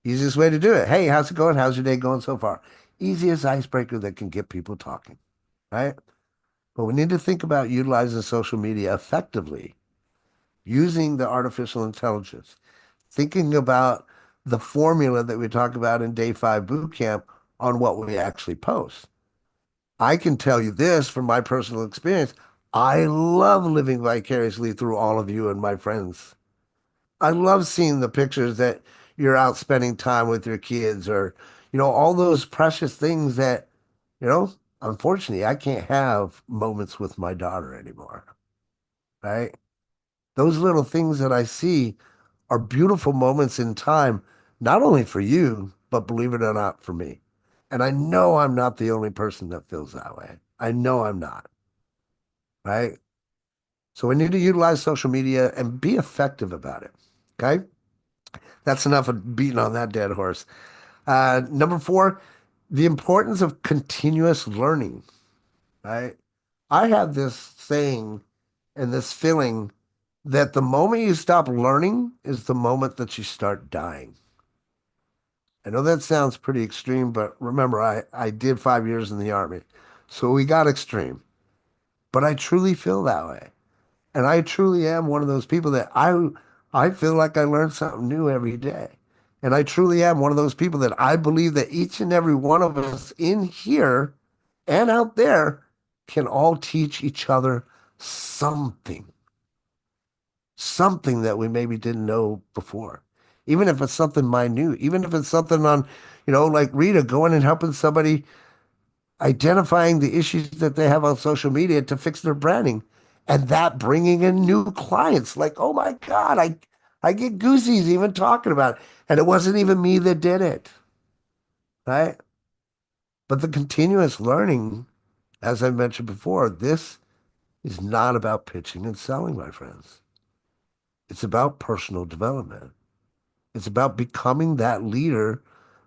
Easiest way to do it. Hey, how's it going? How's your day going so far? Easiest icebreaker that can get people talking, right? But we need to think about utilizing social media effectively, using the artificial intelligence, thinking about the formula that we talk about in day 5 boot camp on what we actually post. I can tell you this from my personal experience. I love living vicariously through all of you and my friends. I love seeing the pictures that you're out spending time with your kids or, all those precious things that, you know, unfortunately, I can't have moments with my daughter anymore, right? Those little things that I see are beautiful moments in time, not only for you, but believe it or not, for me. And I know I'm not the only person that feels that way. I know I'm not, right? So we need to utilize social media and be effective about it. Okay. That's enough of beating on that dead horse. Number 4, the importance of continuous learning, right? I have this saying and this feeling that the moment you stop learning is the moment that you start dying. I know that sounds pretty extreme, but remember, I did 5 years in the Army. So we got extreme. But I truly feel that way. And I truly am one of those people that I feel like I learn something new every day. And I truly am one of those people that I believe that each and every one of us in here and out there can all teach each other something, something that we maybe didn't know before. Even if it's something minute, even if it's something on, like Rita going and helping somebody identifying the issues that they have on social media to fix their branding and that bringing in new clients. Like, oh my God, I get goosies even talking about it. And it wasn't even me that did it, right? But the continuous learning, as I mentioned before, this is not about pitching and selling, my friends. It's about personal development. It's about becoming that leader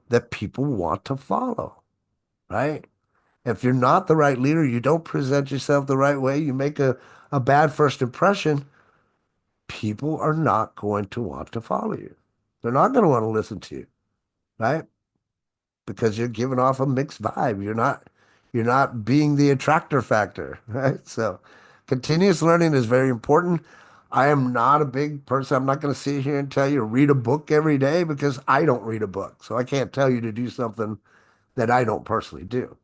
that people want to follow, right? If you're not the right leader, you don't present yourself the right way, you make a bad first impression, people are not going to want to follow you. They're not going to want to listen to you, right? Because you're giving off a mixed vibe. You're not being the attractor factor, right? So continuous learning is very important. I am not a big person. I'm not going to sit here and tell you to read a book every day because I don't read a book. So I can't tell you to do something that I don't personally do.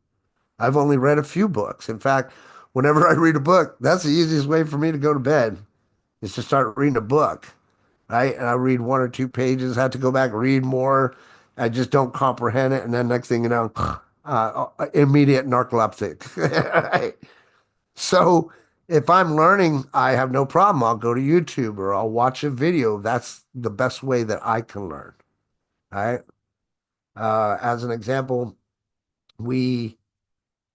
I've only read a few books. In fact, whenever I read a book, that's the easiest way for me to go to bed is to start reading a book, right? And I read 1 or 2 pages, have to go back, read more. I just don't comprehend it. And then next thing you know, immediate narcoleptic. Right? So if I'm learning, I have no problem. I'll go to YouTube or I'll watch a video. That's the best way that I can learn, right? As an example, we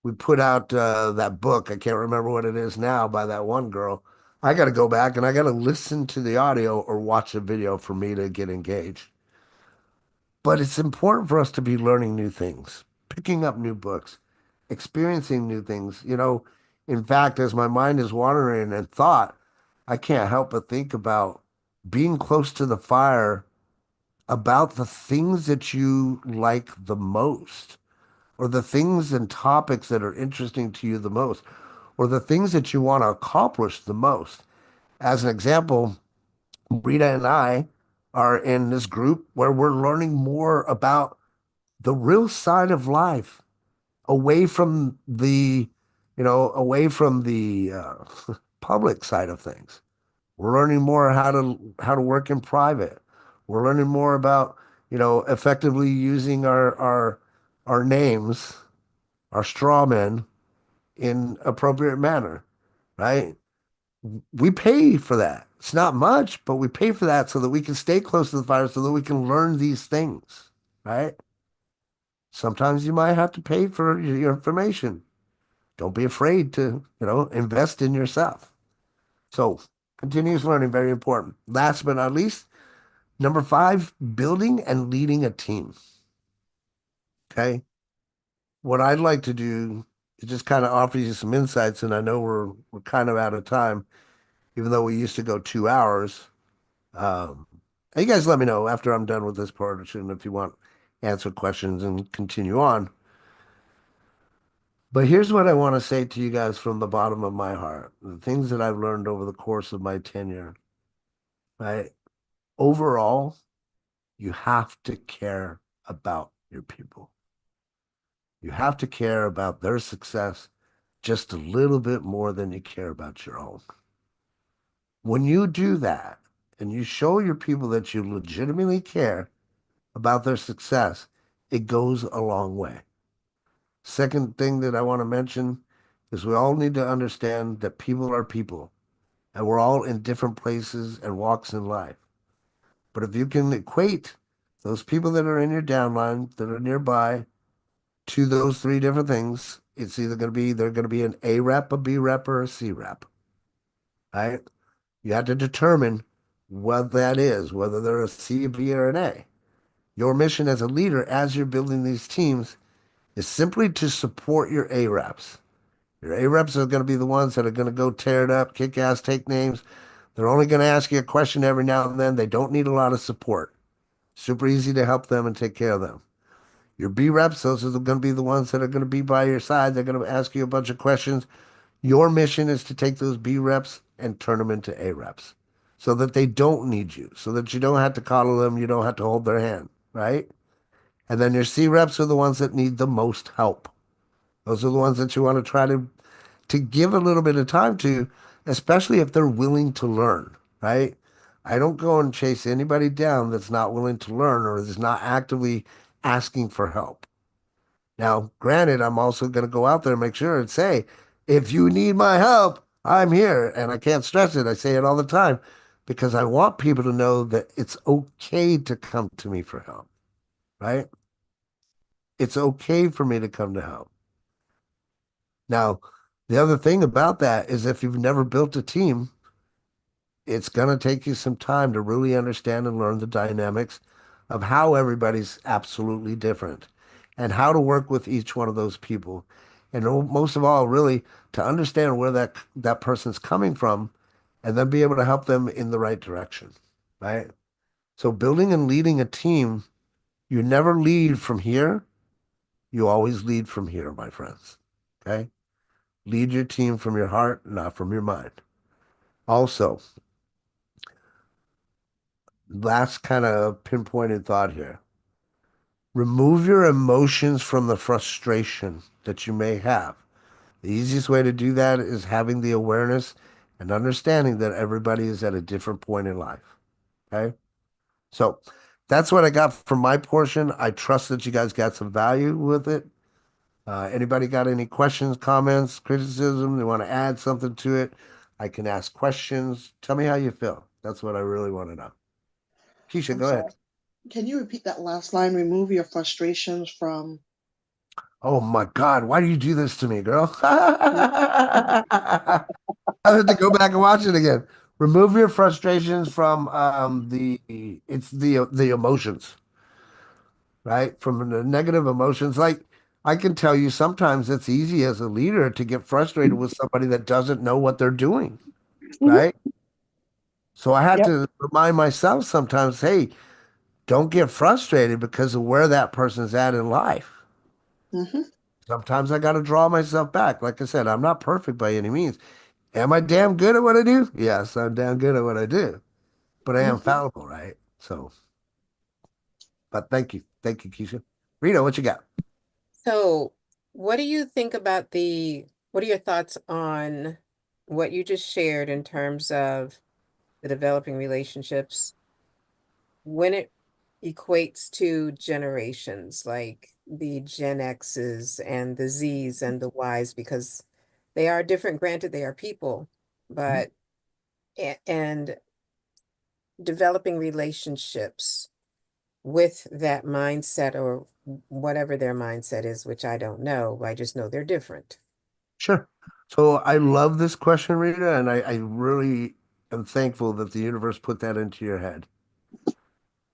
we put out that book. I can't remember what it is now by that one girl. I got to go back and I got to listen to the audio or watch the video for me to get engaged. But it's important for us to be learning new things, picking up new books, experiencing new things. In fact, as my mind is wandering and thought, I can't help but think about being close to the fire about the things that you like the most or the things and topics that are interesting to you the most, or the things that you want to accomplish the most. As an example, Rita and I are in this group where we're learning more about the real side of life, away from the public side of things. We're learning more how to work in private. We're learning more about, effectively using our names, our straw men in appropriate manner, right? We pay for that. It's not much, but we pay for that so that we can stay close to the fire, so that we can learn these things, right? Sometimes you might have to pay for your information. Don't be afraid to, invest in yourself. So continuous learning, very important. Last but not least, number 5, building and leading a team. Okay. what I'd like to do is just kind of offer you some insights, and I know we're kind of out of time, even though we used to go 2 hours. Um, and you guys let me know after I'm done with this portion if you want answer questions and continue on. But here's what I want to say to you guys from the bottom of my heart. The things that I've learned over the course of my tenure, right? Overall, you have to care about your people. You have to care about their success just a little bit more than you care about your own. When you do that and you show your people that you legitimately care about their success, it goes a long way. Second thing that I want to mention is we all need to understand that people are people and we're all in different places and walks in life. But if you can equate those people that are in your downline, that are nearby, to those three different things, it's either going to be they're going to be an A rep, a B rep, or a C rep, right? You have to determine what that is, whether they're a C, a B, or an A. Your mission as a leader, as you're building these teams, is simply to support your A reps. Your A reps are going to be the ones that are going to go tear it up, kick ass, take names. They're only going to ask you a question every now and then. They don't need a lot of support. Super easy to help them and take care of them. Your B reps, those are going to be the ones that are going to be by your side. They're going to ask you a bunch of questions. Your mission is to take those B reps and turn them into A reps so that they don't need you, so that you don't have to coddle them, you don't have to hold their hand, right? And then your C reps are the ones that need the most help. Those are the ones that you want to try to give a little bit of time to, especially if they're willing to learn, right? I don't go and chase anybody down that's not willing to learn or is not actively asking for help. Now, granted, I'm also going to go out there and make sure and say, if you need my help, I'm here. And I can't stress it. I say it all the time because I want people to know that it's okay to come to me for help, right? It's okay for me to come to help. Now, the other thing about that is if you've never built a team, it's going to take you some time to really understand and learn the dynamics of how everybody's absolutely different and how to work with each one of those people. And most of all, really to understand where that person's coming from and then be able to help them in the right direction, right? So building and leading a team, you never lead from here. You always lead from here, my friends. Okay? Lead your team from your heart, not from your mind. Also, last kind of pinpointed thought here. Remove your emotions from the frustration that you may have. The easiest way to do that is having the awareness and understanding that everybody is at a different point in life. Okay? So that's what I got from my portion. I trust that you guys got some value with it. Anybody got any questions, comments, criticism? They want to add something to it? I can ask questions. Tell me how you feel. That's what I really want to know. Keisha,
I'm
go ahead.
sorry. Can you repeat that last line? Remove your frustrations from.
Oh my God, why do you do this to me, girl? I have to go back and watch it again. Remove your frustrations from the emotions, right? From the negative emotions. Like I can tell you sometimes it's easy as a leader to get frustrated with somebody that doesn't know what they're doing,
Mhm.
right? So I had
Yep.
to remind myself sometimes, hey, don't get frustrated because of where that person's at in life.
Hmm.
Sometimes I got to draw myself back. Like I said, I'm not perfect by any means. Am I damn good at what I do? Yes, I'm damn good at what I do, but I am
Hmm.
fallible, right? So, but thank you. Thank you, Keisha. Rita, what you got?
So, what do you think about what are your thoughts on what you just shared in terms of the developing relationships when it equates to generations like the Gen X's and the Z's and the Y's, because they are different, granted, they are people, but and developing relationships with that mindset or whatever their mindset is, which I don't know. I just know they're different.
Sure. So I love this question, Rita, and I really am thankful that the universe put that into your head.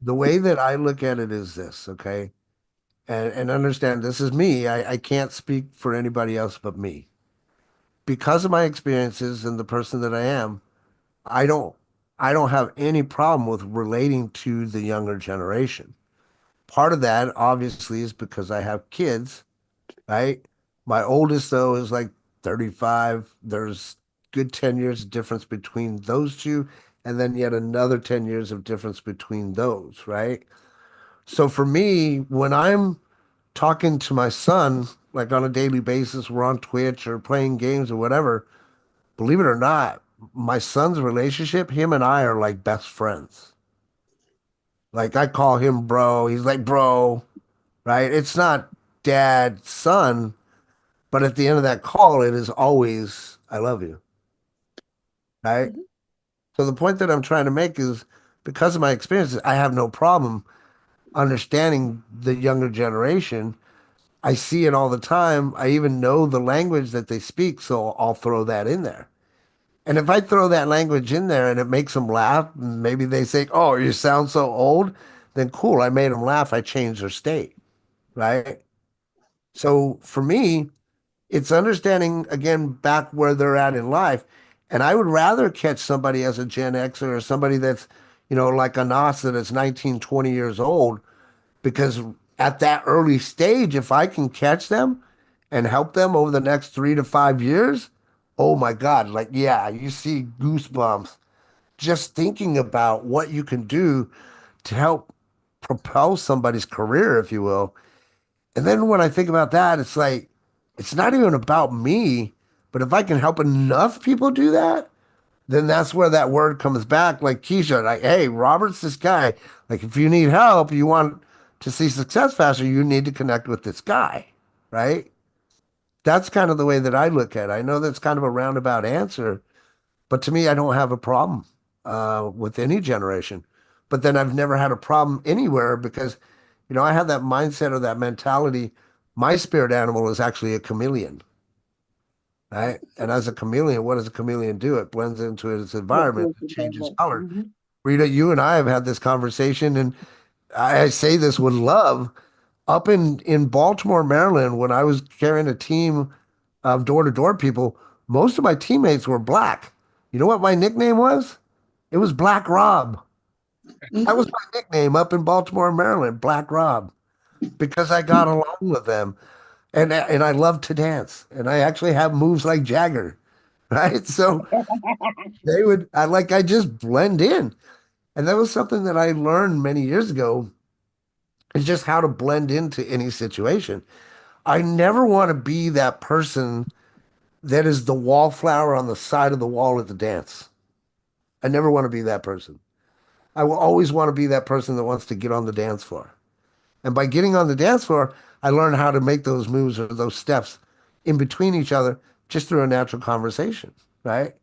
The way that I look at it is this, okay? and understand this is me. I can't speak for anybody else but me. Because of my experiences and the person that I am, I don't I don't have any problem with relating to the younger generation. Part of that obviously is because I have kids, right? My oldest though is like 35. There's good 10 years of difference between those two, and then yet another 10 years of difference between those, right? So for me, when I'm talking to my son, like on a daily basis, we're on Twitch or playing games or whatever, believe it or not, my son's relationship, him and I are like best friends. Like I call him bro, he's like bro, right? It's not dad, son, but at the end of that call, it is always, I love you, right?
Mhm.
So the point that I'm trying to make is because of my experiences, I have no problem understanding the younger generation. I see it all the time. I even know the language that they speak, so I'll throw that in there. And if I throw that language in there and it makes them laugh, maybe they say, "Oh, you sound so old," then cool, I made them laugh. I changed their state, right? So for me, it's understanding again back where they're at in life. And I would rather catch somebody as a Gen Xer or somebody that's, like a Nasa that's 19, 20 years old, because at that early stage, if I can catch them and help them over the next 3 to 5 years, oh my God, like, yeah, you see goosebumps just thinking about what you can do to help propel somebody's career, if you will. And then when I think about that, it's like, it's not even about me, but if I can help enough people do that, then that's where that word comes back. Like Keisha, like, hey, Robert's this guy. Like, if you need help, you want to see success faster, you need to connect with this guy, right? That's kind of the way that I look at it. I know that's kind of a roundabout answer, but to me, I don't have a problem with any generation. But then I've never had a problem anywhere because, I have that mindset or that mentality. My spirit animal is actually a chameleon, right? And as a chameleon, what does a chameleon do? It blends into its
Yes,
environment,
yes,
it
it does
changes
that.
color.
Mhm.
Rita, you and I have had this conversation, and I say this with love. Up in Baltimore, Maryland, when I was carrying a team of door-to-door people, most of my teammates were black. You know what my nickname was? It was Black Rob. That was
Mhm.
my nickname up in Baltimore, Maryland, Black Rob, because I got along with them and I love to dance. And I actually have moves like Jagger, right? So I just blend in. And that was something that I learned many years ago, is just how to blend into any situation. I never want to be that person that is the wallflower on the side of the wall at the dance. I never want to be that person. I will always want to be that person that wants to get on the dance floor. And by getting on the dance floor, I learn how to make those moves or those steps in between each other just through a natural conversation, right?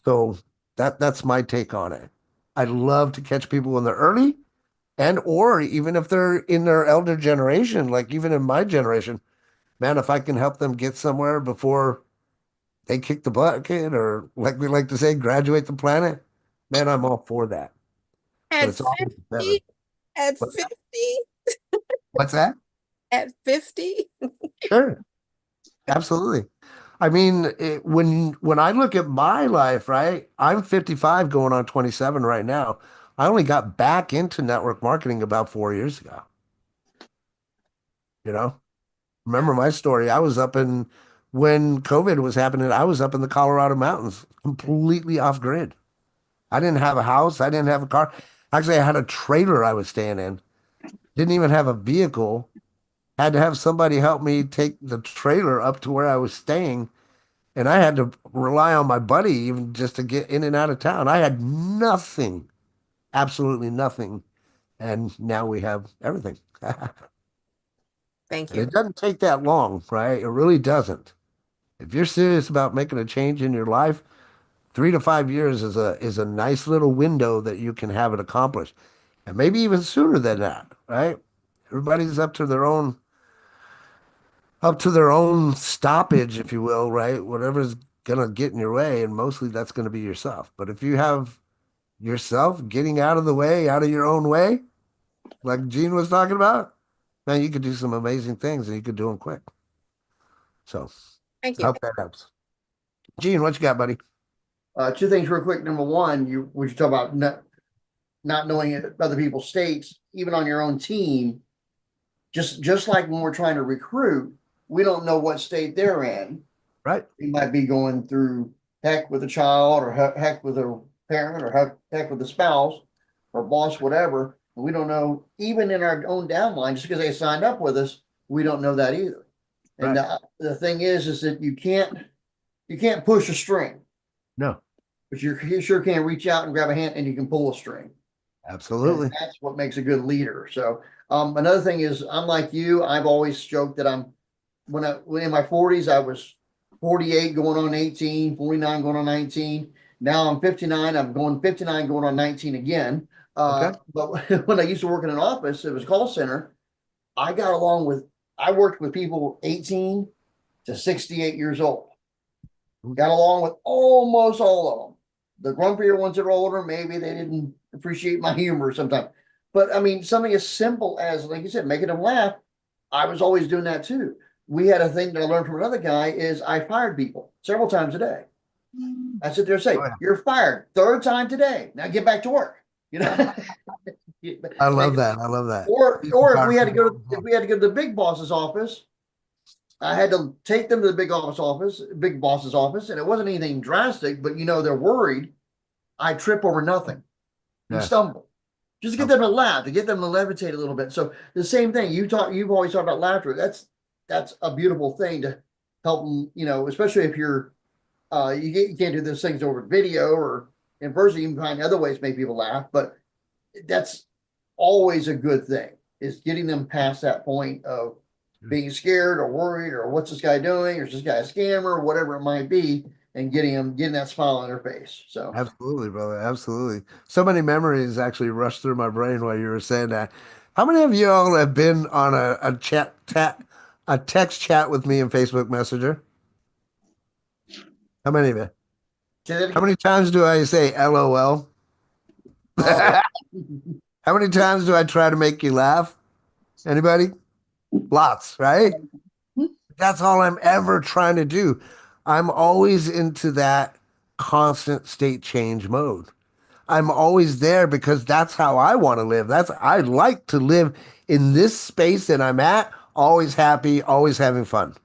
So that's my take on it. I love to catch people when they're early and or even if they're in their elder generation, like even in my generation, man, if I can help them get somewhere before they kick the bucket or like we like to say, graduate the planet, man, I'm all for that. But
At
it's always better.
50, at
What's that?
50,
What's that?
at 50.
Sure. Absolutely. I mean, when I look at my life, right? I'm 55 going on 27 right now. I only got back into network marketing about 4 years ago, you know? Remember my story? I was up in when COVID was happening, I was up in the Colorado mountains, completely off grid. I didn't have a house, I didn't have a car. Actually, I had a trailer I was staying in. Didn't even have a vehicle. Had to have somebody help me take the trailer up to where I was staying. And I had to rely on my buddy even just to get in and out of town. I had nothing, absolutely nothing. And now we have everything.
Thank
And it
you.
doesn't take that long, right? It really doesn't. If you're serious about making a change in your life, 3 to 5 years is a nice little window that you can have it accomplished. And maybe even sooner than that, right? Everybody's up to their own stoppage, if you will, right? Whatever's gonna get in your way, and mostly that's gonna be yourself. But if you have yourself getting out of the way, out of your own way, like Gene was talking about, man, you could do some amazing things and you could do them quick. So
Thank
I
you.
hope that helps. Gene, what you got, buddy?
Two things real quick. Number one, you talk about not knowing other people's states, even on your own team. Just like when we're trying to recruit, we don't know what state they're in.
Right.
We might be going through heck with a child, or heck with a parent, or heck with a spouse or boss, whatever. And we don't know, even in our own downline, just because they signed up with us, we don't know that either. And
Right.
the thing is that you can't push a string,
No,
but you sure can reach out and grab a hand, and you can pull a string.
absolutely.
And that's what makes a good leader. So another thing is, I'm like you. I've always joked that when in my 40s, I was 48 going on 18, 49 going on 19. Now I'm 59. I'm going 59 going on 19 again.
Okay.
But when I used to work in an office, it was a call center. I worked with people 18 to 68 years old. Got along with almost all of them. The grumpier ones that are older, maybe they didn't appreciate my humor sometimes. But I mean, something as simple as, like you said, making them laugh. I was always doing that too. We had a thing that I learned from another guy is I fired people several times a day. I sit there and say,
Oh, yeah.
"You're fired, third time today. Now get back to work." You know.
I love that. I love that.
Or if we had to go to the big boss's office, I had to take them to the big boss's office, and it wasn't anything drastic, but they're worried. I trip over nothing and
Yeah.
stumble. Just to get them to laugh, to get them to levitate a little bit. So the same thing. You've always talked about laughter. That's a beautiful thing to help them, especially if you're you can't do those things over video or in person. You can find other ways to make people laugh, but that's always a good thing, is getting them past that point of being scared or worried or what's this guy doing, or is this guy a scammer, or whatever it might be, and getting that smile on their face. So
Absolutely, brother. Absolutely. So many memories actually rushed through my brain while you were saying that. How many of you all have been on a text chat with me in Facebook Messenger? How many of you? How many times do I say LOL?
oh,
How many times do I try to make you laugh? Anybody? Lots, right? That's all I'm ever trying to do. I'm always into that constant state change mode. I'm always there because that's how I want to live. I like to live in this space that I'm at, always happy, always having fun.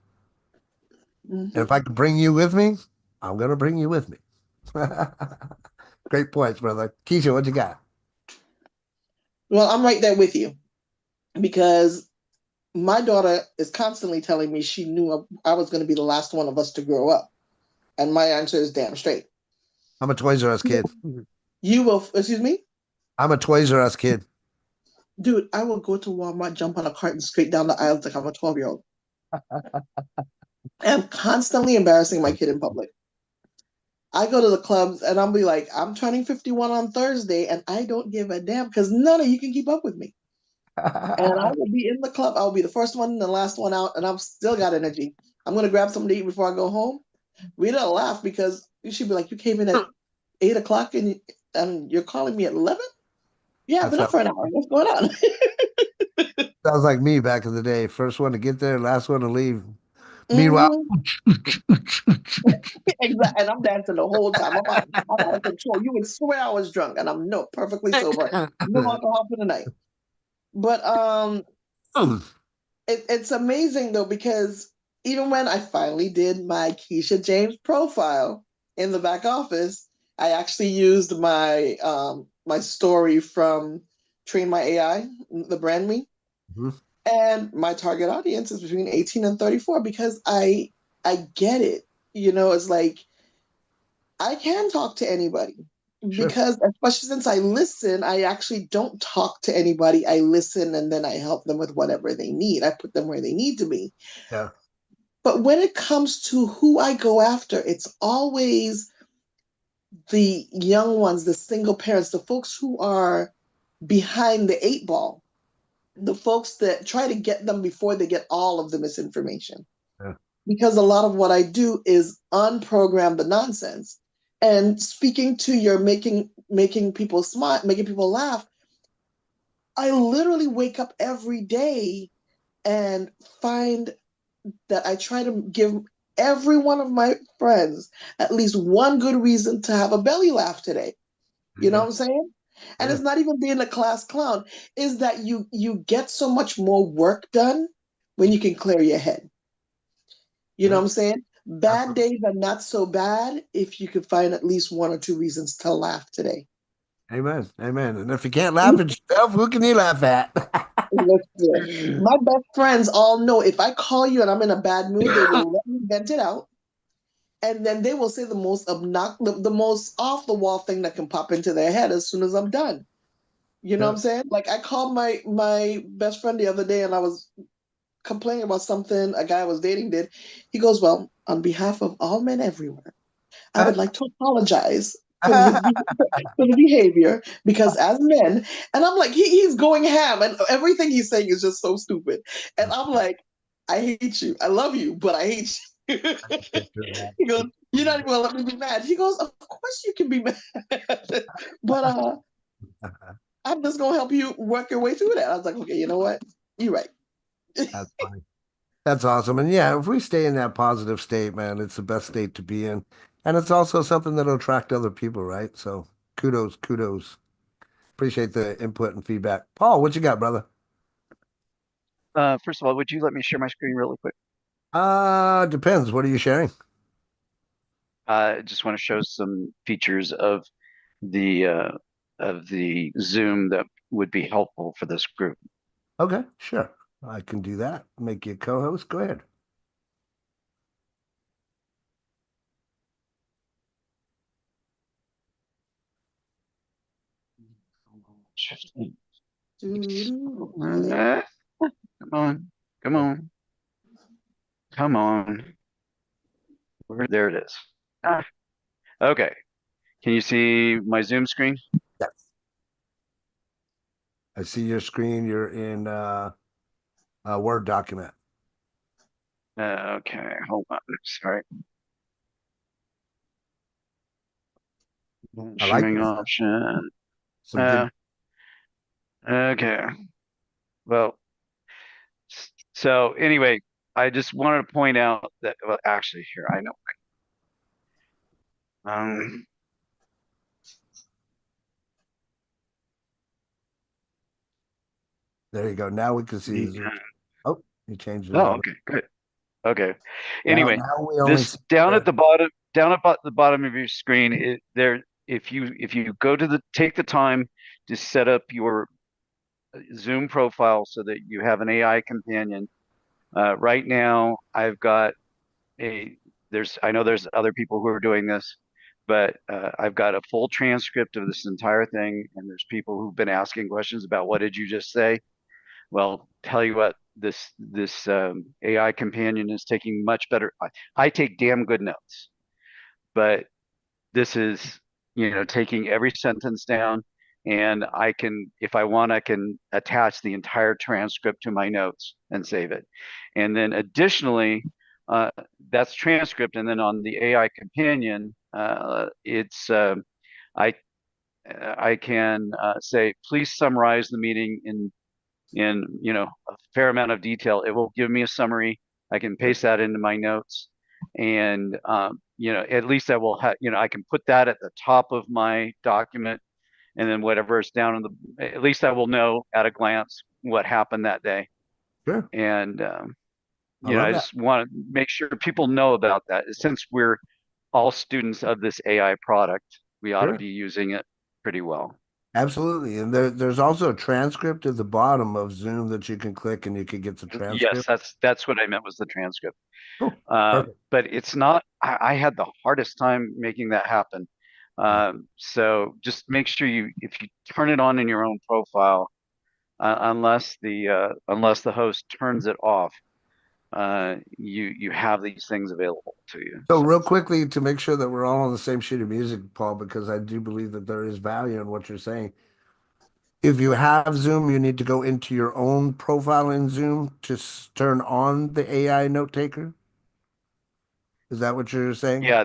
And if I can bring you with me, I'm gonna bring you with me. Great points, brother. Keisha, what you got?
Well, I'm right there with you because my daughter is constantly telling me she knew I was going to be the last one of us to grow up. And my answer is damn straight.
I'm a Toys R Us kid.
You will, excuse me?
I'm a Toys R Us kid.
Dude, I will go to Walmart, jump on a cart, and straight down the aisles like I'm a 12-year-old. I'm constantly embarrassing my kid in public. I go to the clubs and I'll be like, I'm turning 51 on Thursday and I don't give a damn because none of you can keep up with me. And I will be in the club. I'll be the first one and the last one out, and I've still got energy. I'm going to grab something to eat before I go home. We don't laugh because you should be like, you came in at 8 o'clock and you're calling me at 11? Yeah, I've been up for an hour. What's going on?
Sounds like me back in the day. First one to get there, last one to leave. Meanwhile,
Exactly. And I'm dancing the whole time. I'm out of control. You would swear I was drunk, and I'm perfectly sober. No alcohol for the night. But it's amazing though, because even when I finally did my Keisha James profile in the back office, I actually used my my story from Train My AI, the brand me. And my target audience is between 18 and 34 because I get it. It's like I can talk to anybody.
Sure.
Because especially since I listen, I actually don't talk to anybody. I listen and then I help them with whatever they need. I put them where they need to be.
Yeah.
But when it comes to who I go after, it's always the young ones, the single parents, the folks who are behind the 8 ball, the folks that try to get them before they get all of the misinformation.
Yeah.
Because a lot of what I do is unprogram the nonsense. And speaking to your making people smile, making people laugh, I literally wake up every day and find that I try to give every one of my friends at least one good reason to have a belly laugh today. You know what I'm saying? And
Yeah.
it's not even being a class clown, is that you get so much more work done when you can clear your head. You know
Yeah.
what I'm saying? Bad
Absolutely.
days are not so bad if you can find at least one or two reasons to laugh today.
Amen. Amen. And if you can't laugh at yourself, who can you laugh at?
Listen, my best friends all know if I call you and I'm in a bad mood, they will let me vent it out. And then they will say the most the most off the wall thing that can pop into their head as soon as I'm done. You know what
Yeah.
I'm saying? Like I called my best friend the other day and I was complaining about something a guy I was dating did. He goes, "Well, on behalf of all men everywhere, I would like to apologize for for the behavior because as men," and I'm like, he's going ham and everything he's saying is just so stupid. And I'm like, I hate you. I love you, but I hate you. He goes, "You're not even gonna let me be mad." He goes, "Of course you can be mad." But I'm just gonna help you work your way through that. I was like, okay, you know what? You're right.
That's funny. That's awesome. And yeah, if we stay in that positive state, man, it's the best state to be in. And it's also something that'll attract other people, right? So kudos, kudos. Appreciate the input and feedback. Paul, what you got, brother?
First of all, would you let me share my screen really quick?
Depends. What are you sharing?
I just want to show some features the of the Zoom that would be helpful for this group.
Okay, sure. I can do that. Make you a co-host. Go ahead.
Doo-doo.
Come on, come on, come on. There it is. Ah, okay. Can you see my Zoom screen?
Yes. I see your screen. You're in a Word document.
Okay, hold on. Sorry.
I like
Sharing
this.
option.
Some good.
Uh, okay. Well, so anyway, I just wanted to point out that, well, actually, here, I know. Um,
There you go. Now we can see the Zoom.
yeah.
Oh, you changed it
Oh,
over.
okay, good. Okay.
Now
Anyway,
we only
this
see
down at
the.
the bottom, down at the bottom of your screen, there, if you go to take the time to set up your Zoom profile so that you have an AI companion. Right now, I've got a I know there's other people who are doing this, but I've got a full transcript of this entire thing, and there's people who've been asking questions about what did you just say? Well, tell you what, this AI companion is taking much better. I take damn good notes, but this is, taking every sentence down, and I can, if I want, I can attach the entire transcript to my notes and save it. And then additionally, uh, that's transcript. And then on the AI companion, it's I I can say, please summarize the meeting in a fair amount of detail. It will give me a summary. I can paste that into my notes, and at least I will have, I can put that at the top of my document, and then whatever is down in at least I will know at a glance what happened that day.
Sure.
And
I love
I
that.
just want to make sure people know about that. Since we're all students of this AI product, we ought to
Sure.
be using it pretty well.
Absolutely. And there's also a transcript at the bottom of Zoom that you can click and you can get the
Yes,
transcript.
that's what I meant was the transcript.
Cool. Perfect.
But it's not, I had the hardest time making that happen.
Yeah.
So just make sure if you turn it on in your own profile, unless the host turns it off, you have these things available to you.
So
So
real quickly to make sure that we're all on the same sheet of music, Paul, because I do believe that there is value in what you're saying. If you have Zoom, you need to go into your own profile in Zoom to turn on the AI note taker. Is that what you're saying?
yeah,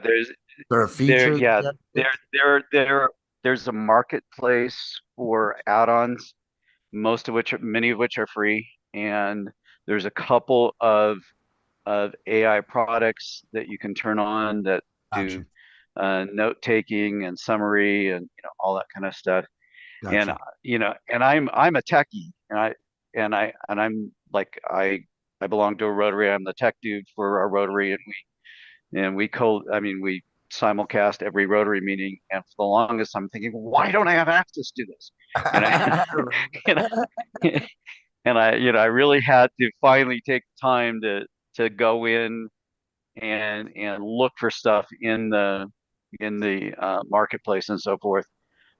There a feature that
yeah,
you have to
there,
fix?
there's a marketplace for add-ons, many of which are free, and There's a couple of AI products that you can turn on that
Gotcha.
do note taking and summary and all that kind of stuff. And
Gotcha.
and I'm a techie, and I'm like I belong to a Rotary. I'm the tech dude for our Rotary, and we simulcast every Rotary meeting. And for the longest, I'm thinking, why don't I have access to this? And I and I, I really had to finally take time to go in and look for stuff in the marketplace and so forth.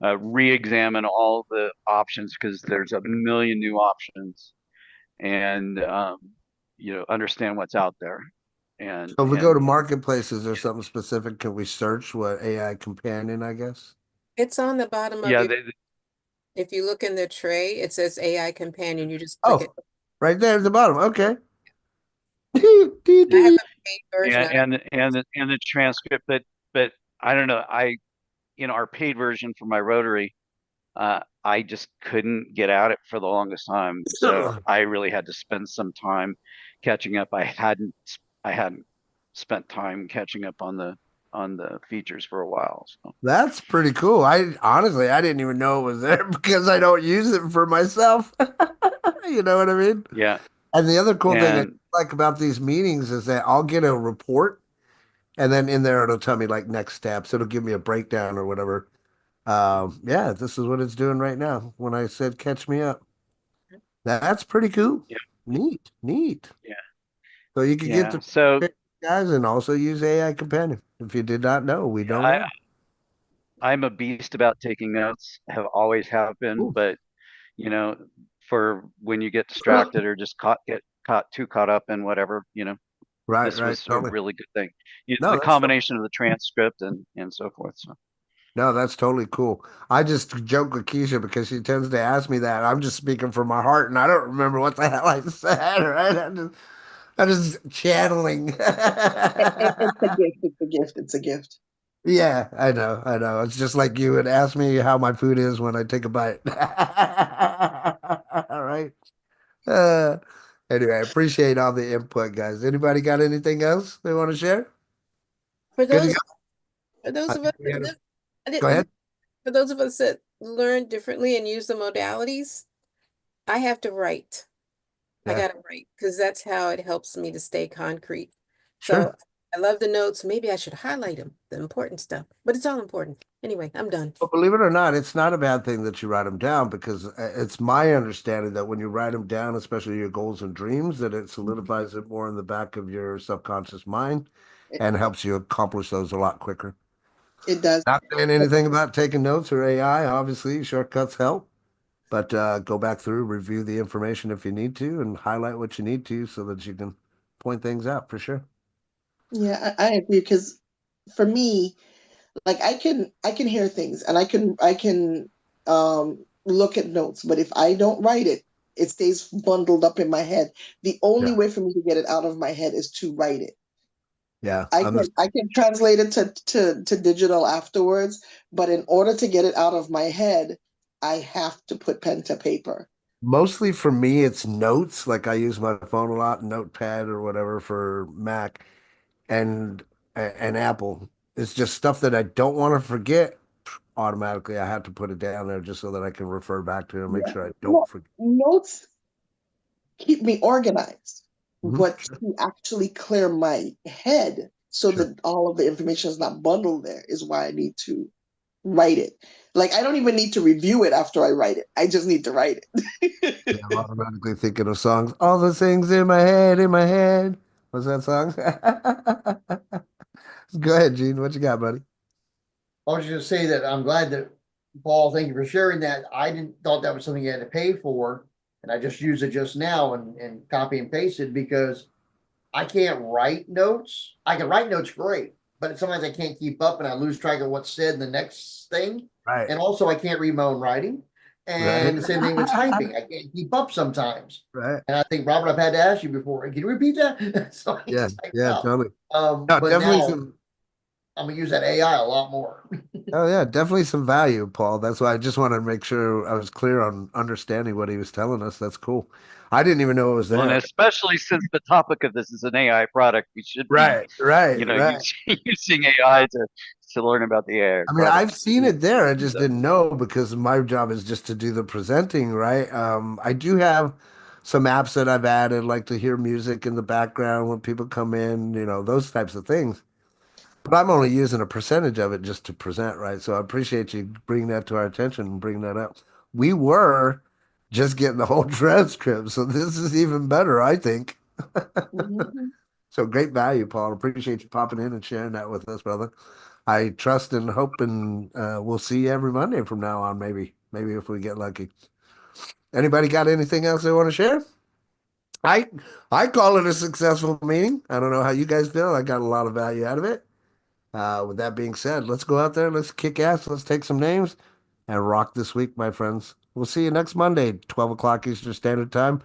Re-examine all the options because there's a million new options, and understand what's out there. And
So if we go to marketplaces or something specific, can we search what AI companion, I guess?
It's on the bottom of
yeah,
your, if you look in the tray, it says AI companion. You just click it.
Oh, right there at the bottom. Okay.
I have a paid version.
and the transcript, but I don't know. Our paid version for my Rotary, I just couldn't get at it for the longest time. So I really had to spend some time catching up. I hadn't spent time catching up on the features for a while. So
That's pretty cool. I didn't even know it was there because I don't use it for myself. You know what I mean?
yeah,
And the other cool thing I
and
like about these meetings is that I'll get a report and then in there it'll tell me like next steps. It'll give me a breakdown or whatever. Yeah, this is what it's doing right now when I said catch me up. That's pretty cool.
yeah,
Neat, neat.
yeah,
So you could get
yeah.
the
So
guys and also use AI companion. If you did not know, we don't
I
know.
I'm a beast about taking notes. Have been,
Cool.
but you know, for when you get distracted or just get caught up in whatever,
Right,
this
right.
was a
Totally.
really good thing.
No,
The
that's
combination of the transcript and so forth. So
no, that's totally cool. I just joke with Keisha because she tends to ask me that. I'm just speaking from my heart and I don't remember what the hell I said, right? I'm just channeling.
It's a gift. It's a gift. It's a gift.
Yeah, I know, I know. It's just like you would ask me how my food is when I take a bite. All right. Uh, anyway, I appreciate all the input, guys. Anybody got anything else they want to share?
For
Good to
those,
go.
for those
I
of us
think we
that
had a-
I
Go
didn't,
ahead.
for those of us that learn differently and use the modalities, I have to write. I
Yeah,
gotta write because that's how it helps me to stay concrete. So
sure.
I love the notes. Maybe I should highlight them, the important stuff, but it's all important. Anyway, I'm done.
But believe it or not, it's not a bad thing that you write them down because it's my understanding that when you write them down, especially your goals and dreams, that it solidifies it more in the back of your subconscious mind
It,
and helps you accomplish those a lot quicker.
it does.
Not saying anything about taking notes or AI. Obviously, shortcuts help, but go back through, review the information if you need to, and highlight what you need to so that you can point things out for sure.
Yeah, I agree because for me, like I can hear things and I can look at notes, but if I don't write it, it stays bundled up in my head. The only
Yeah,
way for me to get it out of my head is to write it.
yeah.
I can I can translate it to digital afterwards, but in order to get it out of my head, I have to put pen to paper.
Mostly for me, it's notes. Like I use my phone a lot, Notepad or whatever for Mac and and Apple. It's just stuff that I don't want to forget. Automatically, I have to put it down there just so that I can refer back to it and make
Yeah.
sure I don't
No,
forget.
notes keep me organized,
Mhm.
but to actually clear my head so
Sure.
that all of the information is not bundled there is why I need to write it. Like I don't even need to review it after I write it. I just need to write
Yeah, I'm
it.
automatically thinking of songs. All the things in my head, in my head. What's that song? Go ahead, Gene. What you got, buddy?
I was just gonna say that I'm glad that, Paul, thank you for sharing that. I didn't thought that was something you had to pay for. And I just used it just now and copy and pasted because I can't write notes. I can write notes great, but sometimes I can't keep up and I lose track of what's said in the next thing.
Right,
And also I can't read my own writing.
right,
And the same thing with typing. I can't keep up sometimes.
right.
And I think, Robert, I've had to ask you before, can you repeat that? So I
Yeah,
typed
yeah,
out.
totally. No,
But
definitely
now
some.
I'm gonna use that AI a lot more.
Oh yeah, definitely some value, Paul. That's why I just wanted to make sure I was clear on understanding what he was telling us. That's cool. I didn't even know it was
Well, and
there.
especially since the topic of this is an AI product, we should be,
Right, right, right.
using AI to learn about the AI
I mean,
product.
I've seen it there. I just
So,
didn't know because my job is just to do the presenting, right? I do have some apps that I've added, like to hear music in the background when people come in, those types of things. But I'm only using a percentage of it just to present, right? So I appreciate you bringing that to our attention and bringing that up. We were just getting the whole transcript, so this is even better, I think.
Mhm.
So great value, Paul. Appreciate you popping in and sharing that with us, brother. I trust and hope and we'll see you every Monday from now on, maybe if we get lucky. Anybody got anything else they want to share? I I call it a successful meeting. I don't know how you guys feel. I got a lot of value out of it. With that being said, let's go out there, let's kick ass, let's take some names and rock this week, my friends. We'll see you next Monday, 12 o'clock Eastern Standard Time.